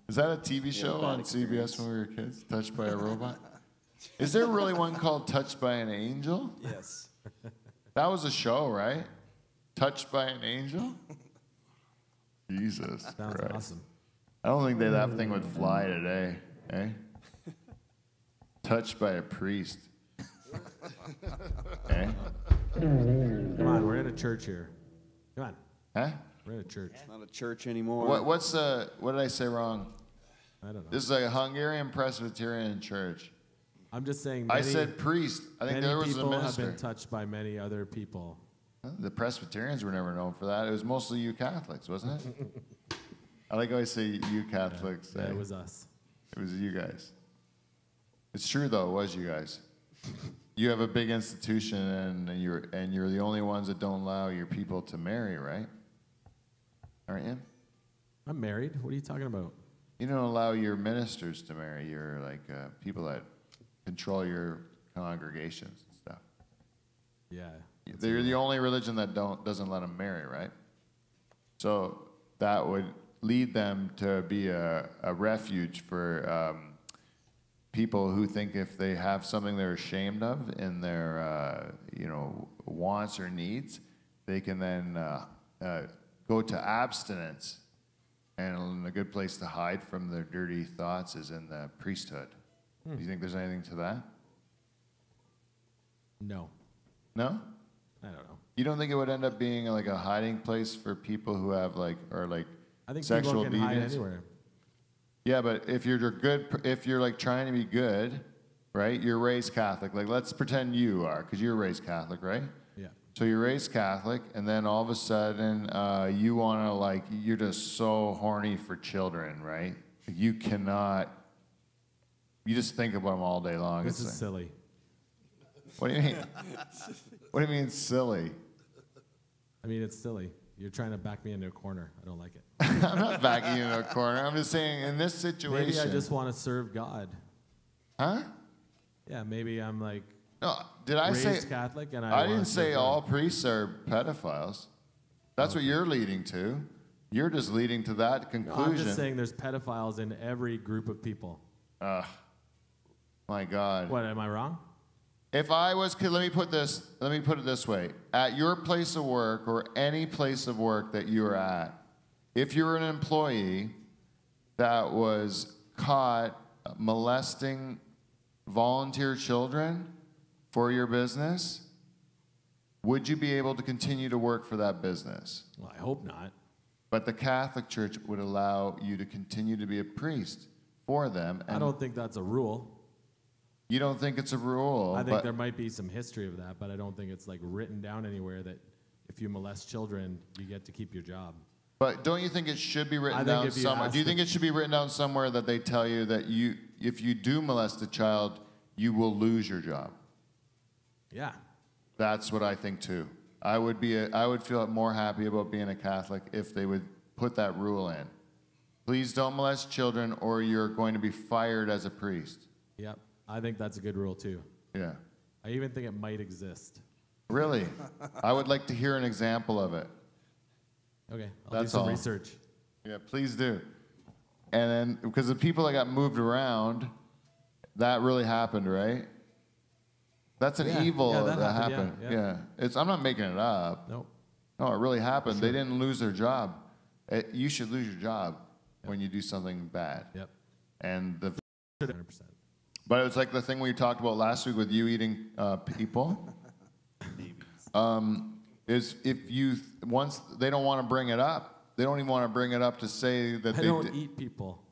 Is that a TV show bad on CBS when we were kids? Touched by a robot? Is there really one called Touched by an Angel? Yes. That was a show, right? Touched by an Angel? Jesus Sounds Christ. awesome. I don't think that thing would fly today, eh? Touched by a priest. Eh? Come on, we're in a church here. Come on, Huh? we're in a church. Not a church anymore. What did I say wrong? I don't know. This is a Hungarian Presbyterian church. I'm just saying. I Many, said priest. I think many there was a people have minister. been touched by many other people. The Presbyterians were never known for that. It was mostly you Catholics, wasn't it? I like how I say you Catholics. Yeah, eh? it was us. It was you guys. It's true though. It was you guys. You have a big institution, and you're the only ones that don't allow your people to marry, right? Aren't you? I'm married. What are you talking about? You don't allow your ministers to marry. You're like people that control your congregations and stuff. Yeah. They're the only religion that doesn't let them marry, right? So that would lead them to be a refuge for people who think if they have something they're ashamed of in their wants or needs, they can then go to abstinence. And a good place to hide from their dirty thoughts is in the priesthood. Do you think there's anything to that? No, No? I don't know. You don't think it would end up being like a hiding place for people who have I think sexual people can hide deviance? anywhere. Yeah, but if you're good, if you're like trying to be good, right? You're raised Catholic. Like, let's pretend you are, because you're raised Catholic, right? Yeah. So you're raised Catholic, and then all of a sudden, you want to, like, you're just so horny for children, right? You cannot, you just think about them all day long. This It's is silly. what do you mean? What do you mean silly? I mean, it's silly. You're trying to back me into a corner. I don't like it. I'm not backing you into a corner. I'm just saying, in this situation. Maybe I just want to serve God. Huh? Yeah, maybe I'm like No, did I say? raised Catholic and I want didn't to say serve all God. priests are pedophiles. That's what you're leading to. You're just leading to that No, conclusion. I'm just saying there's pedophiles in every group of people. My God. What, am I wrong? If I was, let me put it this way. At your place of work or any place of work that you're at, if you're an employee that was caught molesting volunteer children for your business, would you be able to continue to work for that business? Well, I hope not. But the Catholic Church would allow you to continue to be a priest for them. I don't think that's a rule. You don't think it's a rule? I think but there might be some history of that, but I don't think it's like written down anywhere that if you molest children, you get to keep your job. But don't you think it should be I written think down if you somewhere? ask Do you the- think it should be written down somewhere that they tell you that if you do molest a child, you will lose your job? Yeah. That's what I think too. I would feel more happy about being a Catholic if they would put that rule in. Please don't molest children or you're going to be fired as a priest. Yep. I think that's a good rule too. Yeah. I even think it might exist. Really? I would like to hear an example of it. Okay. I'll That's do some all. research. Yeah, please do. And then, because the people that got moved around, that really happened, right? That's an Yeah, evil yeah, that that happened. happened, yeah. I'm not making it up. Nope. No, it really happened. They didn't lose their job. You should lose your job when you do something bad. Yep. And 100%. but it's like the thing we talked about last week with you eating people. Is if you once they don't want to bring it up, they don't even want to bring it up to say that I they don't did. eat people.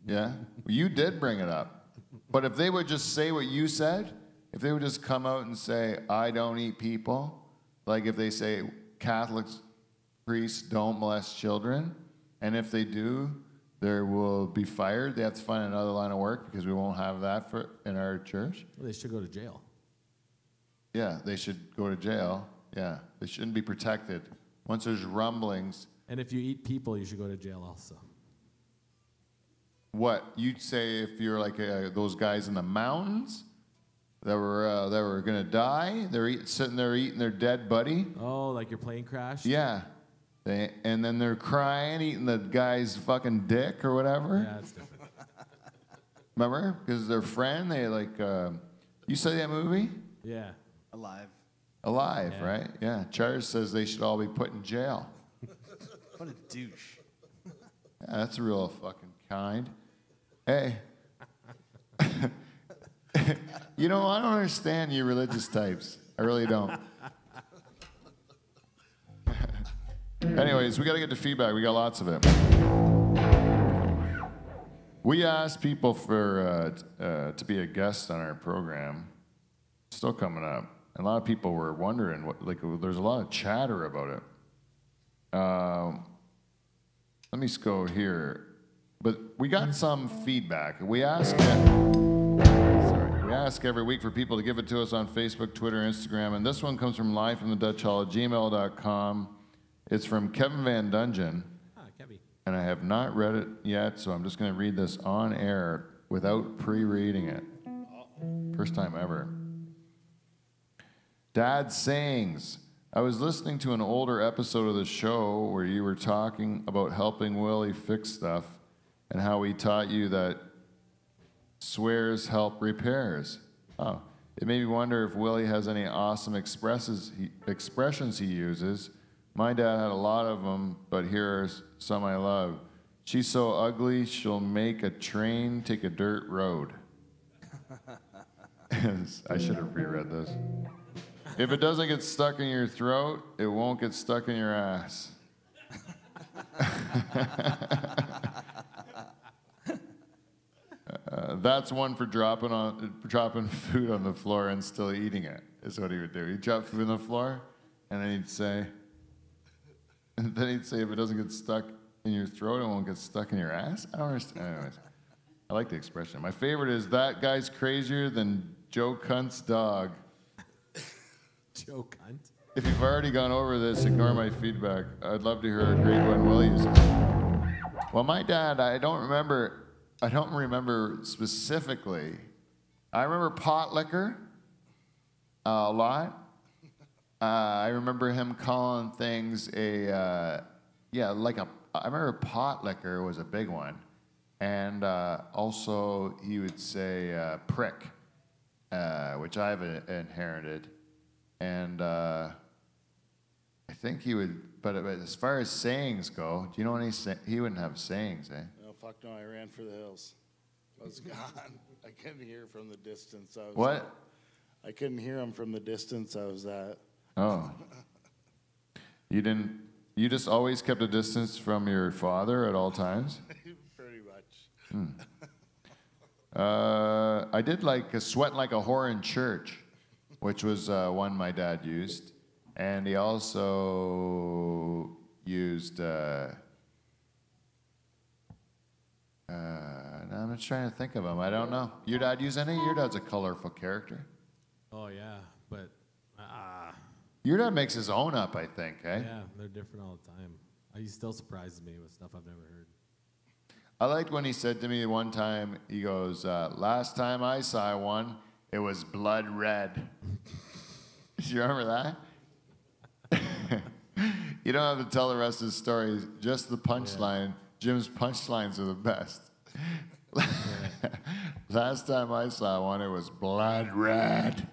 Yeah, you did bring it up. But if they would just say what you said, if they would just come out and say, I don't eat people, like if they say Catholics, priests don't molest children, and if they do, they will be fired. They have to find another line of work because we won't have that in our church. Well, they should go to jail. Yeah, they should go to jail. Yeah, they shouldn't be protected. Once there's rumblings, And if you eat people, you should go to jail also. what you'd say if you're like those guys in the mountains that were gonna die? They're sitting there eating their dead buddy. Oh, like your plane crashed? Yeah, and then they're crying, eating the guy's fucking dick or whatever. Yeah, it's different. Remember? Because their friend, they like. You saw that movie? Yeah. Alive. Alive, Yeah. right? Yeah. Charles says they should all be put in jail. What a douche. Yeah, that's real fucking kind. Hey. You know, I don't understand you religious types. I really don't. Anyways, we got to get to feedback. We got lots of it. We asked people for to be a guest on our program. Still coming up. And a lot of people were wondering, there's a lot of chatter about it. Let me just go here. But we got some feedback. We ask every week for people to give it to us on Facebook, Twitter, Instagram. And this one comes from livefromthedutchhall@gmail.com. It's from Kevin Van Dungeon. Ah, Kevy. And I have not read it yet, so I'm just going to read this on air without pre-reading it. First time ever. Dad Sayings. I was listening to an older episode of the show where you were talking about helping Willie fix stuff and how he taught you that swears help repairs. Oh, it made me wonder if Willie has any awesome expressions he uses. My dad had a lot of them, but here are some I love. She's so ugly, she'll make a train take a dirt road. I should have reread this. If it doesn't get stuck in your throat, it won't get stuck in your ass. That's one for dropping food on the floor and still eating it, is what he would do. He'd drop food on the floor, and then he'd say, if it doesn't get stuck in your throat, it won't get stuck in your ass. I don't understand. Anyways, I like the expression. My favorite is, that guy's crazier than Joe Cunt's dog. Joe Cunt. If you've already gone over this, ignore my feedback. I'd love to hear a great one Will uses. Well, my dad, I don't remember specifically. I remember pot liquor a lot. I remember him calling things I remember pot liquor was a big one. And also he would say prick, which I've inherited. And I think he would, but as far as sayings go, do you know any, he wouldn't have sayings, eh? No, fuck no, I ran for the hills. I was gone. I couldn't hear from the distance I was What? at. I couldn't hear him from the distance I was at. Oh. You just always kept a distance from your father at all times? Pretty much. I did like Sweating Like a Whore in Church, which was one my dad used. And he also used, I'm just trying to think of them. I don't know. Your dad use any? Your dad's a colorful character. Oh yeah, but Your dad makes his own up, I think, eh? yeah, they're different all the time. He still surprises me with stuff I've never heard. I liked when he said to me one time, he goes, last time I saw one, it was blood red. Do you remember that? You don't have to tell the rest of the story, just the punchline. Yeah. Jim's punchlines are the best. Yeah. Last time I saw one, it was blood red.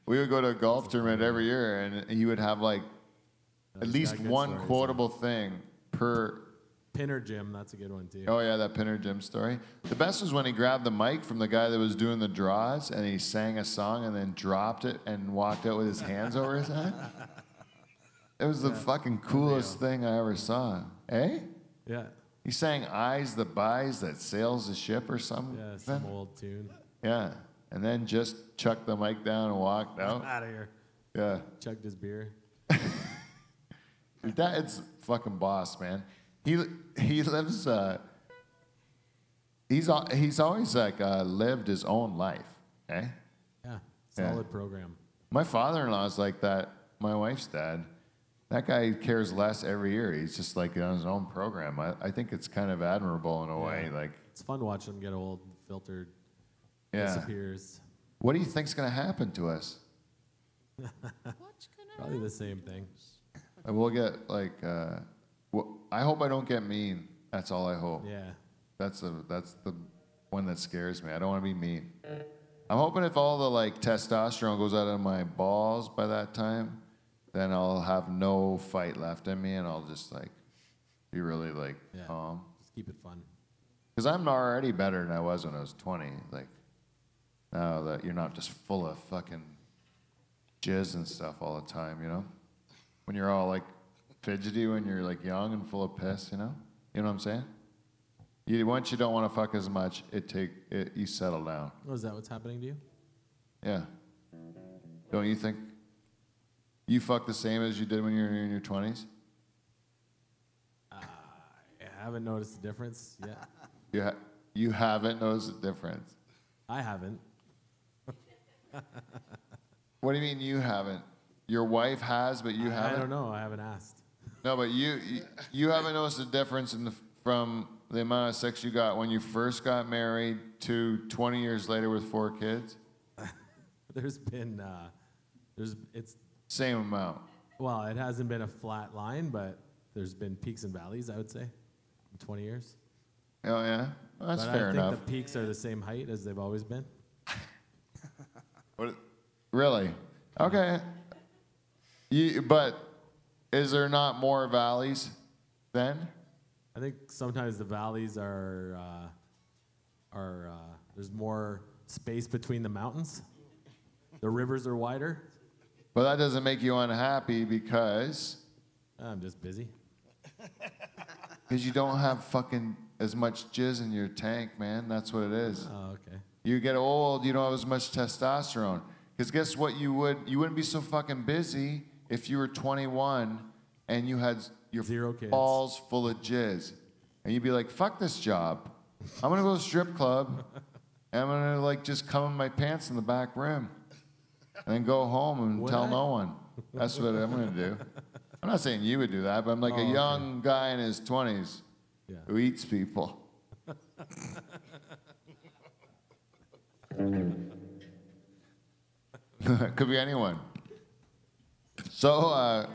We would go to a golf tournament every year, and he would have like at least one quotable thing per. Pinner Jim, that's a good one too. Oh yeah, that Pinner Jim story. The best was when he grabbed the mic from the guy that was doing the draws, and he sang a song and then dropped it and walked out with his hands over his head. It was the fucking coolest thing I ever saw. Eh? Yeah. He sang "Eyes the Buys That Sails the Ship" or something. Yeah, some old tune. Yeah, and then just chucked the mic down and walked out. Out of here. Yeah. Chugged his beer. Your dad's fucking boss, man. He lives. He's always like lived his own life, eh? Yeah, solid program. My father-in-law's like that. My wife's dad. That guy cares less every year. He's just like on his own program. I think it's kind of admirable in a way. Like it's fun watching him get old, filtered, disappears. What do you think's gonna happen to us? Probably the same thing. We'll get like. I hope I don't get mean. That's all I hope. Yeah. That's the one that scares me. I don't want to be mean. I'm hoping if all the like testosterone goes out of my balls by that time, then I'll have no fight left in me, and I'll just like be really like calm. Just keep it fun. Because I'm already better than I was when I was 20. Like now that you're not just full of fucking jizz and stuff all the time, you know. When you're all like fidgety when you're like young and full of piss, you know? You know what I'm saying? Once you don't want to fuck as much, you settle down. Oh, is that what's happening to you? Yeah. Don't you think you fuck the same as you did when you were in your 20s? I haven't noticed the difference yet. You haven't noticed the difference? I haven't. What do you mean you haven't? Your wife has, but you haven't? I don't know. I haven't asked. No, but you haven't noticed the difference from the amount of sex you got when you first got married to 20 years later with 4 kids? There's been, it's... Same amount. Well, it hasn't been a flat line, but there's been peaks and valleys, I would say, in 20 years. Oh, yeah? Well, that's fair enough. I think the peaks are the same height as they've always been. Really? Okay. But is there not more valleys then? I think sometimes the valleys are there's more space between the mountains. The rivers are wider. But that doesn't make you unhappy because... I'm just busy. Because you don't have fucking as much jizz in your tank, man. That's what it is. Oh, okay. You get old, you don't have as much testosterone. Because guess what? You wouldn't be so fucking busy if you were 21 and you had your 0 kids. balls full of jizz. And you'd be like, fuck this job. I'm going to go to the strip club. And I'm going to like just come in my pants in the back room. And then go home and tell no one. That's what I'm going to do. I'm not saying you would do that, but I'm like a young guy in his 20s who eats people. Could be anyone. So,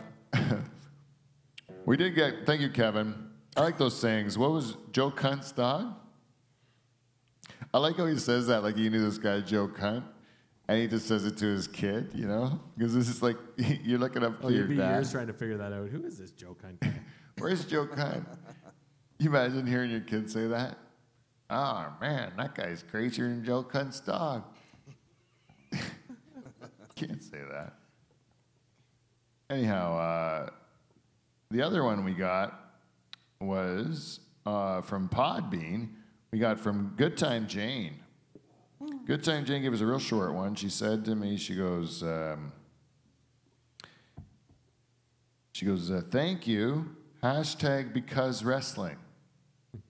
we did get, thank you, Kevin. I like those sayings. What was Joe Cunt's dog? I like how he says that, like he knew this guy, Joe Cunt. And he just says it to his kid, you know? Because this is like, you're looking up to your you'd be dad. years trying to figure that out. Who is this Joe Cunt guy? Where's Joe Cunt? You imagine hearing your kid say that? Oh, man, that guy's crazier than Joe Cunt's dog. Can't say that. Anyhow, the other one we got was from Podbean. We got from Good Time Jane. Good Time Jane gave us a real short one. She said to me, she goes, thank you, hashtag because wrestling.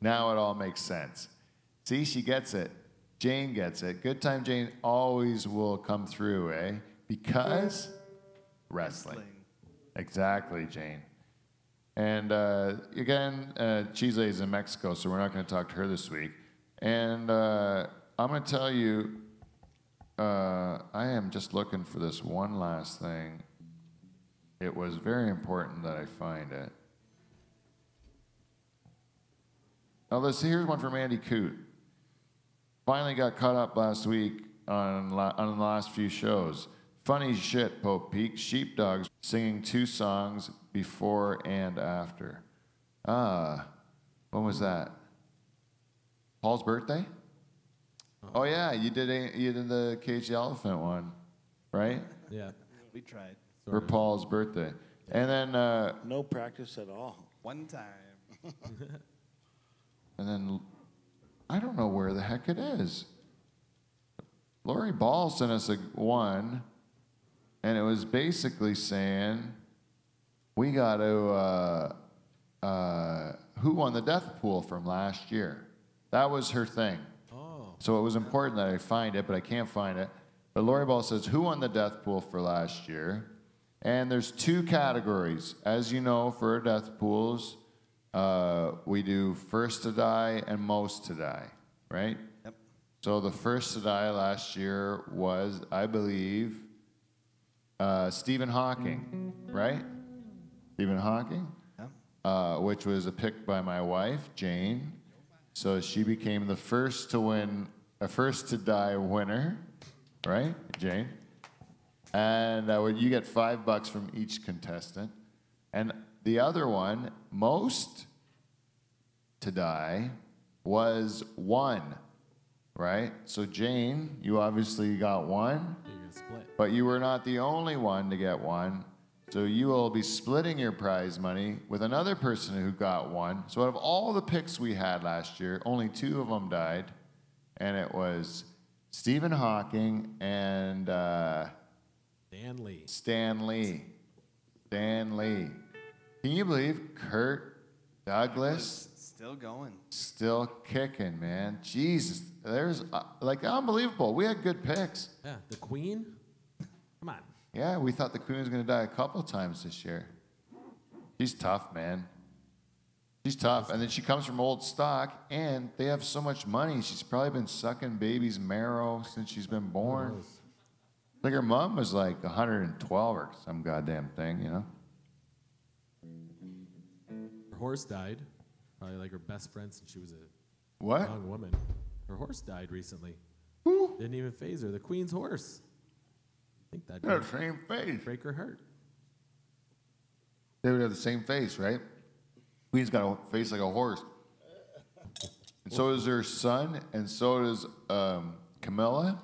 Now it all makes sense. See, she gets it. Jane gets it. Good Time Jane always will come through, eh? Because wrestling. Exactly, Jane. And again, Chile is in Mexico, so we're not going to talk to her this week. And I'm going to tell you, I am just looking for this one last thing. It was very important that I find it. Now, here's one from Andy Coote. Finally got caught up last week on the last few shows. Funny shit, Pope Peak. Sheepdogs singing 2 songs before and after. When was that? Paul's birthday? Oh yeah, you did the Cage the Elephant one, right? Yeah. We tried. For Paul's birthday. And then No practice at all. One time. and then I don't know where the heck it is. Lori Ball sent us one, and it was basically saying we got to who won the death pool from last year. That was her thing. So it was important that I find it, but I can't find it. But Lori Ball says, who won the death pool for last year? And there's 2 categories. As you know, for our death pools, we do first to die and most to die, right? Yep. So the first to die last year was, I believe, Stephen Hawking, right? Stephen Hawking? Yep. Which was a pick by my wife, Jane. So she became the first to win, a first to die winner, right, Jane? And you get $5 from each contestant. And the other one, most to die, was 1, right? So Jane, you obviously got 1, You're gonna split. but you were not the only one to get 1. So you will be splitting your prize money with another person who got 1. So out of all the picks we had last year, only 2 of them died. And it was Stephen Hawking and Dan Lee. Stan Lee. Stan Lee. Can you believe Kurt Douglas Still going. still kicking, man? Jesus. There's, like, unbelievable. We had good picks. Yeah, the Queen. Come on. Yeah, we thought the Queen was going to die a couple times this year. She's tough, man. She's tough. And then she comes from old stock, and they have so much money. She's probably been sucking baby's marrow since she's been born. Like her mom was like 112 or some goddamn thing, you know? Her horse died. Probably like her best friend since she was a What? young woman. Her horse died recently. Who? Didn't even phase her. The Queen's horse. I think that They have did the same face. break her heart. They would have the same face, right? Queen's got a face like a horse. And so does her son, and so does Camilla,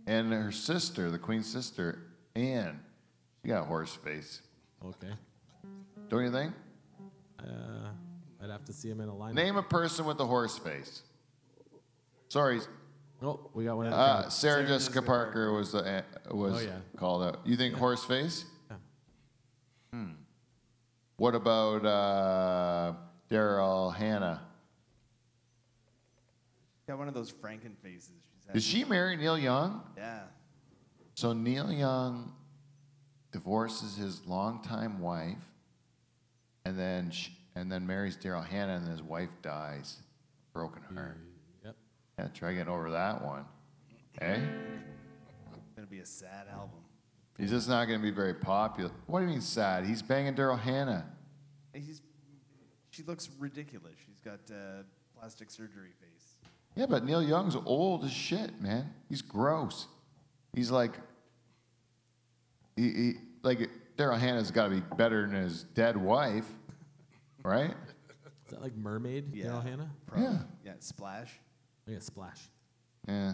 and her sister, the Queen's sister, Anne. She got a horse face. Okay. Don't you think? I I'd have to see him in a lineup. Name a person with a horse face. Sorry, Oh, we got one in the crowd. Sarah Jessica Parker was Oh, yeah. called out. You think horse face? Yeah. What about Daryl Hannah? Got one of those Franken faces. Did she marry Neil Young? Yeah. So Neil Young divorces his longtime wife, and then marries Daryl Hannah, and his wife dies, broken heart. Yep. Yeah, try getting over that one. Eh? It's gonna be a sad album. He's just not going to be very popular. What do you mean sad? He's banging Daryl Hannah. She looks ridiculous. She's got plastic surgery face. Yeah, but Neil Young's old as shit, man. He's gross. He's like, like Daryl Hannah's got to be better than his dead wife, right? Is that like Mermaid, Yeah. Daryl Hannah? Probably. Yeah. Yeah, Splash. Yeah, Splash. Yeah.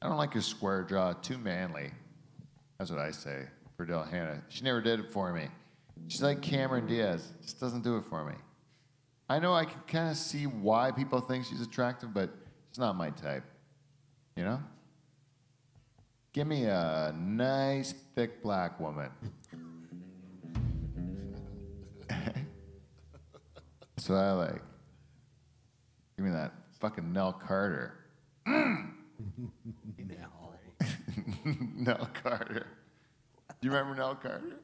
I don't like your square jaw. Too manly. That's what I say for Daryl Hannah. She never did it for me. She's like Cameron Diaz. Just doesn't do it for me. I know I can kind of see why people think she's attractive, but it's not my type. You know? Give me a nice, thick black woman. That's what I like. Give me that fucking Nell Carter. Nell Carter. Do you remember Nell Carter?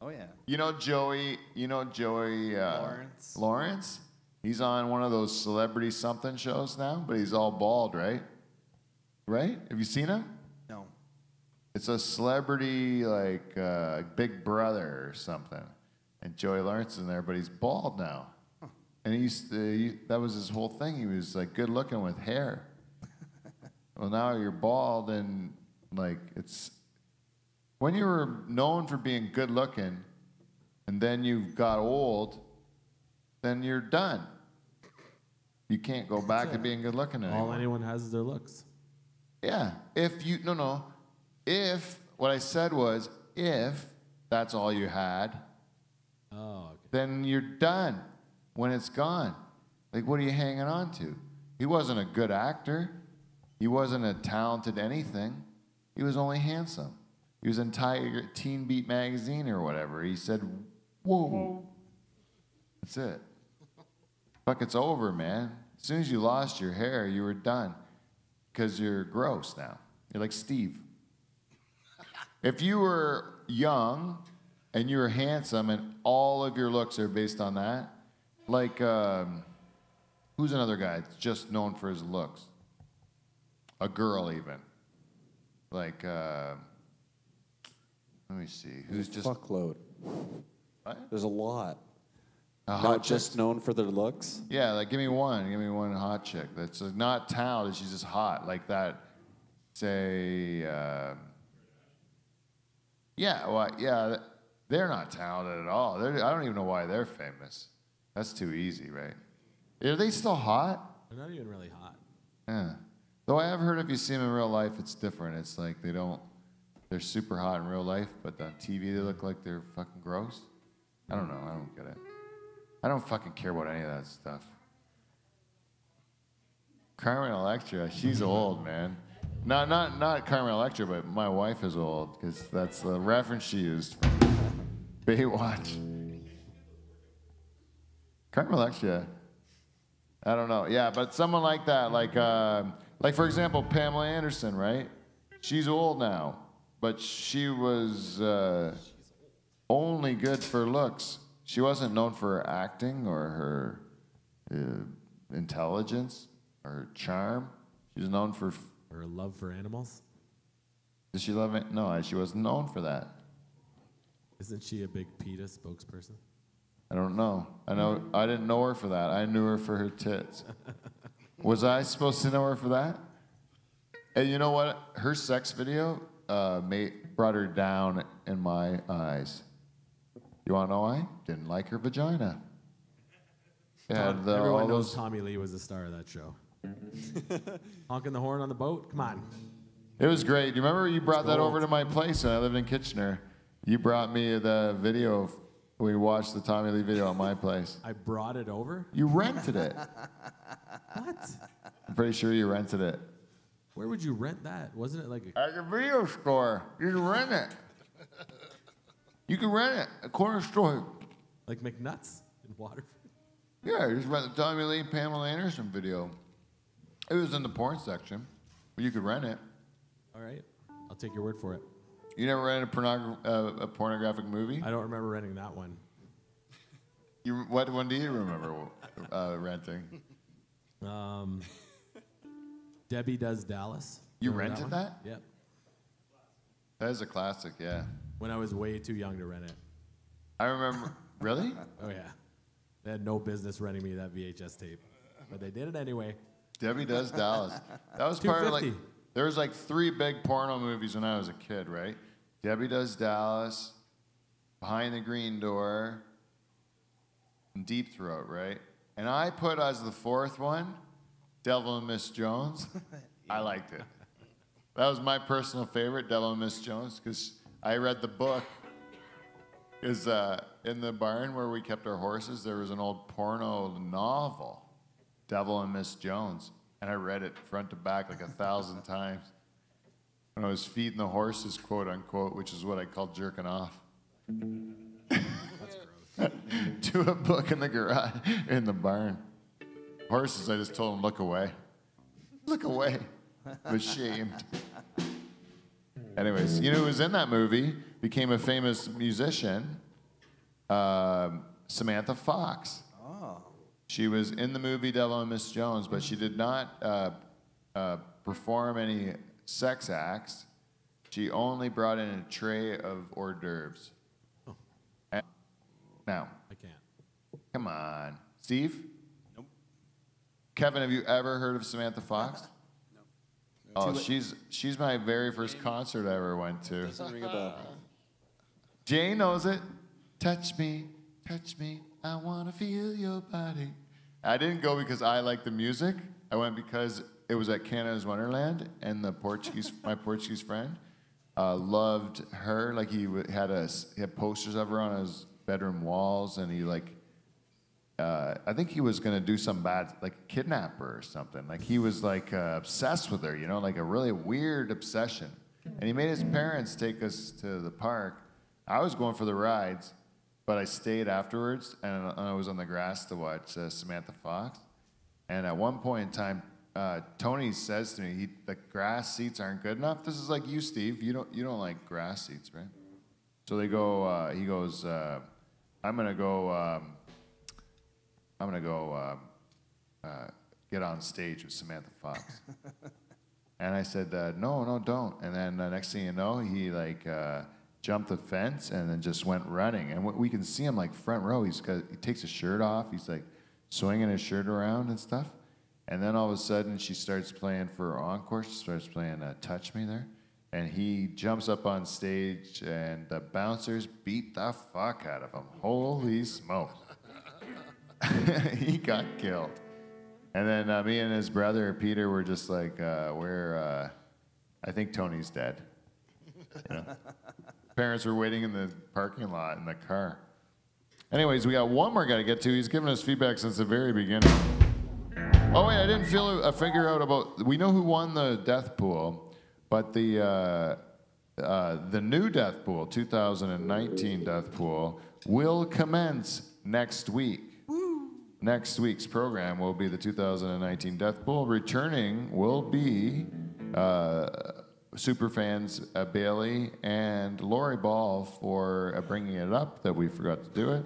Oh yeah. You know Joey Lawrence. Lawrence? He's on one of those celebrity something shows now, but he's all bald, right? Right? Have you seen him? No. It's a celebrity like Big Brother or something. And Joey Lawrence is in there, but he's bald now. Huh. And that was his whole thing. He was like good looking with hair. Well, now you're bald, and like it's when you were known for being good looking, and then you got old, then you're done. You can't go back to being good looking anymore. All anyone has is their looks. Yeah. If what I said was if that's all you had, Oh, okay. then you're done when it's gone. Like, what are you hanging on to? He wasn't a good actor. He wasn't a talented anything. He was only handsome. He was in Teen Beat magazine or whatever. He said, whoa. That's it. Fuck, it's over, man. As soon as you lost your hair, you were done. Because you're gross now. You're like Steve. If you were young and you were handsome and all of your looks are based on that, like, who's another guy that's just known for his looks? A girl, even. Like, let me see. Who's just. Fuckload. What? There's a lot. A hot Not chick? just known for their looks. Yeah, like, give me one. Give me one hot chick that's not talented. She's just hot. Like that, say, they're not talented at all. I don't even know why they're famous. That's too easy, right? Are they still hot? They're not even really hot. Yeah. Though I have heard if you see them in real life, it's different. It's like they're super hot in real life, but on TV they look like they're fucking gross. I don't know. I don't get it. I don't fucking care about any of that stuff. Carmen Electra, she's old, man. Not Carmen Electra, but my wife is old because that's the reference she used from Baywatch. Carmen Electra, I don't know. Yeah, but someone like that, like for example, Pamela Anderson, right? She's old now, but she was only good for looks. She wasn't known for her acting or her intelligence or her charm. She was known for. Or a love for animals. Did she love it? No, she wasn't known for that. Isn't she a big PETA spokesperson? I don't know. I didn't know her for that. I knew her for her tits. Was I supposed to know her for that? And you know what? Her sex video brought her down in my eyes. You want to know why? Didn't like her vagina. Everyone knows Tommy Lee was the star of that show. Honking the horn on the boat? Come on. It was great. You remember you brought that over to my place when I lived in Kitchener? You brought me the video We watched the Tommy Lee video at my place. I brought it over? You rented it. What? I'm pretty sure you rented it. Where would you rent that? Wasn't it like a... At a video store. You can rent it. You can rent it. A corner store. Like McNuts in Waterford? Yeah, you just rent the Tommy Lee and Pamela Anderson video. It was in the porn section, but you could rent it. All right. I'll take your word for it. You never rented a pornographic movie? I don't remember renting that one. What one do you remember renting? Debbie Does Dallas. You Remember rented one? that? Yep. That is a classic, yeah. When I was way too young to rent it. I remember. Really? Oh, yeah. They had no business renting me that VHS tape. But they did it anyway. Debbie Does Dallas. That was part of like, $2.50. there was like 3 big porno movies when I was a kid, right? Debbie Does Dallas, Behind the Green Door, and Deep Throat, right? And I put as the 4th one, Devil and Miss Jones. I liked it. That was my personal favorite, Devil and Miss Jones, because I read the book. Because in the barn where we kept our horses, there was an old porno novel, Devil and Miss Jones. And I read it front to back like 1,000 times. When I was feeding the horses, quote unquote, which is what I call jerking off. To a book in the garage, in the barn. Horses, I just told them, look away. Look away. Ashamed. Anyways, you know who was in that movie, became a famous musician, Samantha Fox. Oh. She was in the movie Devil and Miss Jones, but she did not perform any sex acts. She only brought in a tray of hors d'oeuvres. Oh. Now, I can't. come on. Steve? Nope. Kevin, have you ever heard of Samantha Fox? No. Oh, she's my very first concert I ever went to. Doesn't ring a bell. Jane knows it. Touch me, I wanna feel your body. I didn't go because I like the music. I went because it was at Canada's Wonderland, and the my Portuguese friend, loved her. Like he had posters of her on his bedroom walls, and he I think he was gonna do some bad, like kidnap her or something. Like he was like obsessed with her, you know, like a really weird obsession. And he made his parents take us to the park. I was going for the rides, but I stayed afterwards, and I was on the grass to watch Samantha Fox. And at one point in time, Tony says to me, "The grass seats aren't good enough." This is like you, Steve. You don't like grass seats, right? So they go. He goes, "I'm gonna go get on stage with Samantha Fox." And I said, "No, don't." And then next thing you know, he jumped the fence and then just went running. And we can see him like front row. He takes his shirt off. He's like swinging his shirt around and stuff. And then all of a sudden she starts playing for encore. She starts playing Touch Me there. And he jumps up on stage and the bouncers beat the fuck out of him. Holy smoke. He got killed. And then me and his brother, Peter, were just like, I think Tony's dead. You know? Parents were waiting in the parking lot in the car. Anyways, we got one more guy to get to. He's given us feedback since the very beginning. Oh wait, I didn't figure out about. We know who won the death pool, but the new death pool, 2019 death pool, will commence next week. Woo. Next week's program will be the 2019 death pool. Returning will be. Superfans Bailey and Lori Ball for bringing it up that we forgot to do it.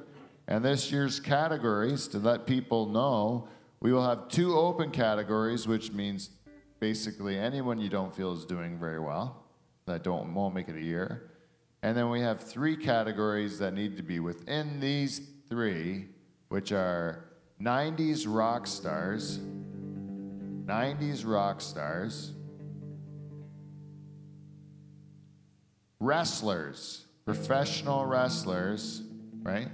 And this year's categories, to let people know, we will have 2 open categories, which means basically anyone you don't feel is doing very well, that won't make it a year. And then we have 3 categories that need to be within these 3, which are 90s rock stars, wrestlers, professional wrestlers, right?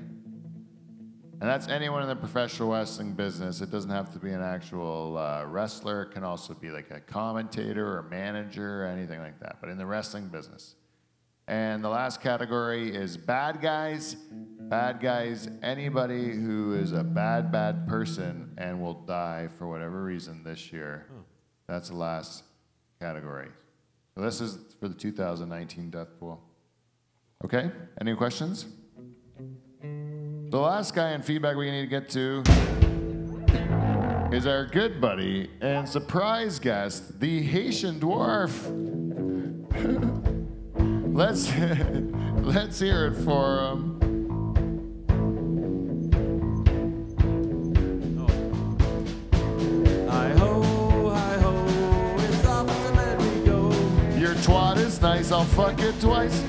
And that's anyone in the professional wrestling business. It doesn't have to be an actual wrestler. It can also be like a commentator or manager or anything like that, but in the wrestling business. And the last category is bad guys. Bad guys, anybody who is a bad person and will die for whatever reason this year. That's the last category. So this is for the 2019 death pool. Okay, any questions? The last guy in feedback we need to get to is our good buddy and surprise guest, the Haitian dwarf. Let's hear it for him. Twat is nice, I'll fuck it twice.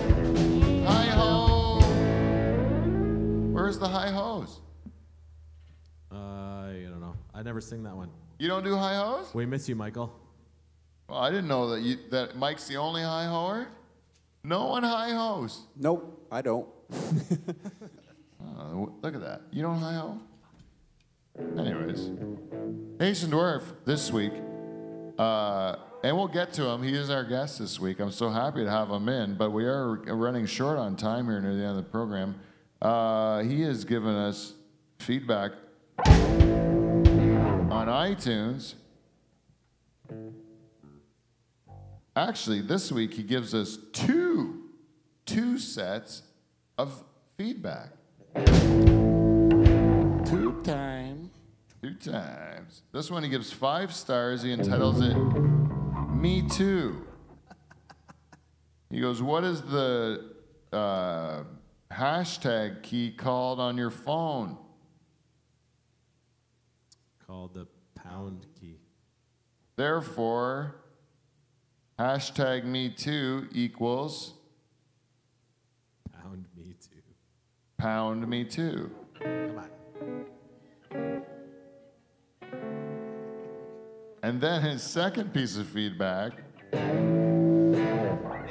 Hi ho. Where's the hi hos? I don't know. I never sing that one. You don't do hi hos? We miss you, Michael. Well, I didn't know that Mike's the only hi hoer. No one hi hos. Nope, I don't. Oh, look at that. You don't hi ho? Anyways, Haitian Dwarf this week. And we'll get to him. He is our guest this week. I'm so happy to have him in, but we are running short on time here near the end of the program. He has given us feedback on iTunes. Actually, this week he gives us two sets of feedback. Two times. This one he gives 5 stars. He entitles it Me Too. He goes, what is the hashtag key called on your phone? Called the pound key. Therefore, hashtag Me Too equals Pound me too. Pound Me Too. Come on. And then his second piece of feedback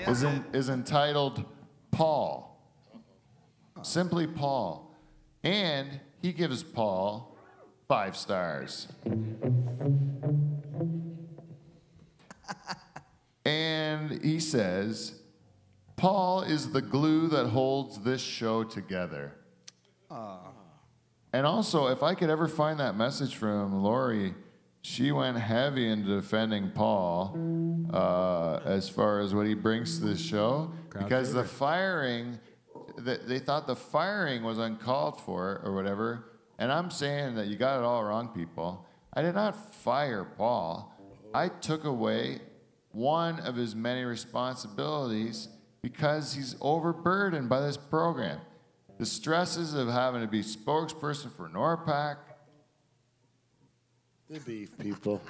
is entitled Paul. Simply Paul. And he gives Paul 5 stars. And he says, Paul is the glue that holds this show together. And also, if I could ever find that message from Lori, she went heavy into defending Paul as far as what he brings to the show. Because the firing, they thought the firing was uncalled for or whatever. And I'm saying that you got it all wrong, people. I did not fire Paul. I took away one of his many responsibilities because he's overburdened by this program. The stresses of having to be spokesperson for NORPAC. The beef people.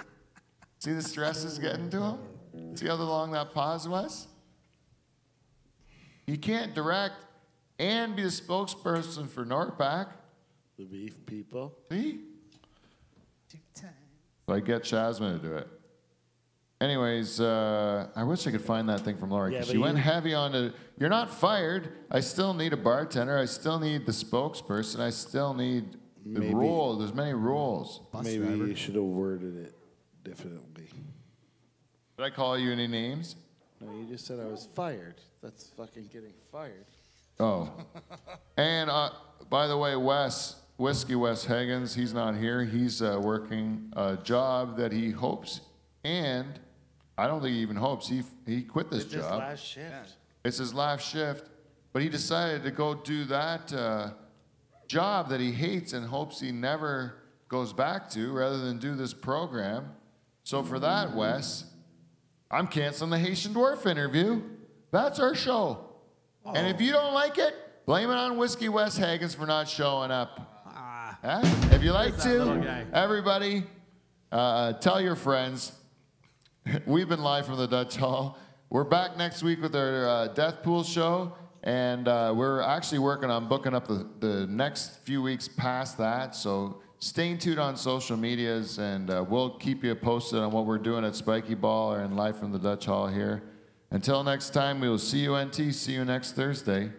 See the stresses getting to him? See how long that pause was? You can't direct and be the spokesperson for NORPAC. The beef people. See? So I get Shazma to do it. Anyways, I wish I could find that thing from Lori. Yeah, She went heavy on the, you're not fired. I still need a bartender. I still need the spokesperson. I still need the role. There's many roles. Maybe you should have worded it differently. Did I call you any names? No, you just said I was fired. That's fucking getting fired. Oh. And by the way, Whiskey Wes Higgins, he's not here. He's working a job that he hopes, and I don't think he even hopes. He quit this job. It's his last shift. Yeah. It's his last shift. But he decided to go do that job that he hates and hopes he never goes back to rather than do this program. So for that, Wes, I'm canceling the Haitian Dwarf interview. That's our show. Oh. And if you don't like it, blame it on Whiskey Wes Higgins for not showing up. Huh? If you like to, everybody, tell your friends. We've been live from the Dutch Hall. We're back next week with our Death Pool show. And we're actually working on booking up the next few weeks past that. So stay tuned on social medias, and we'll keep you posted on what we're doing at Spiky Ball or in Live from the Dutch Hall here. Until next time, we will see you, NT. See you next Thursday.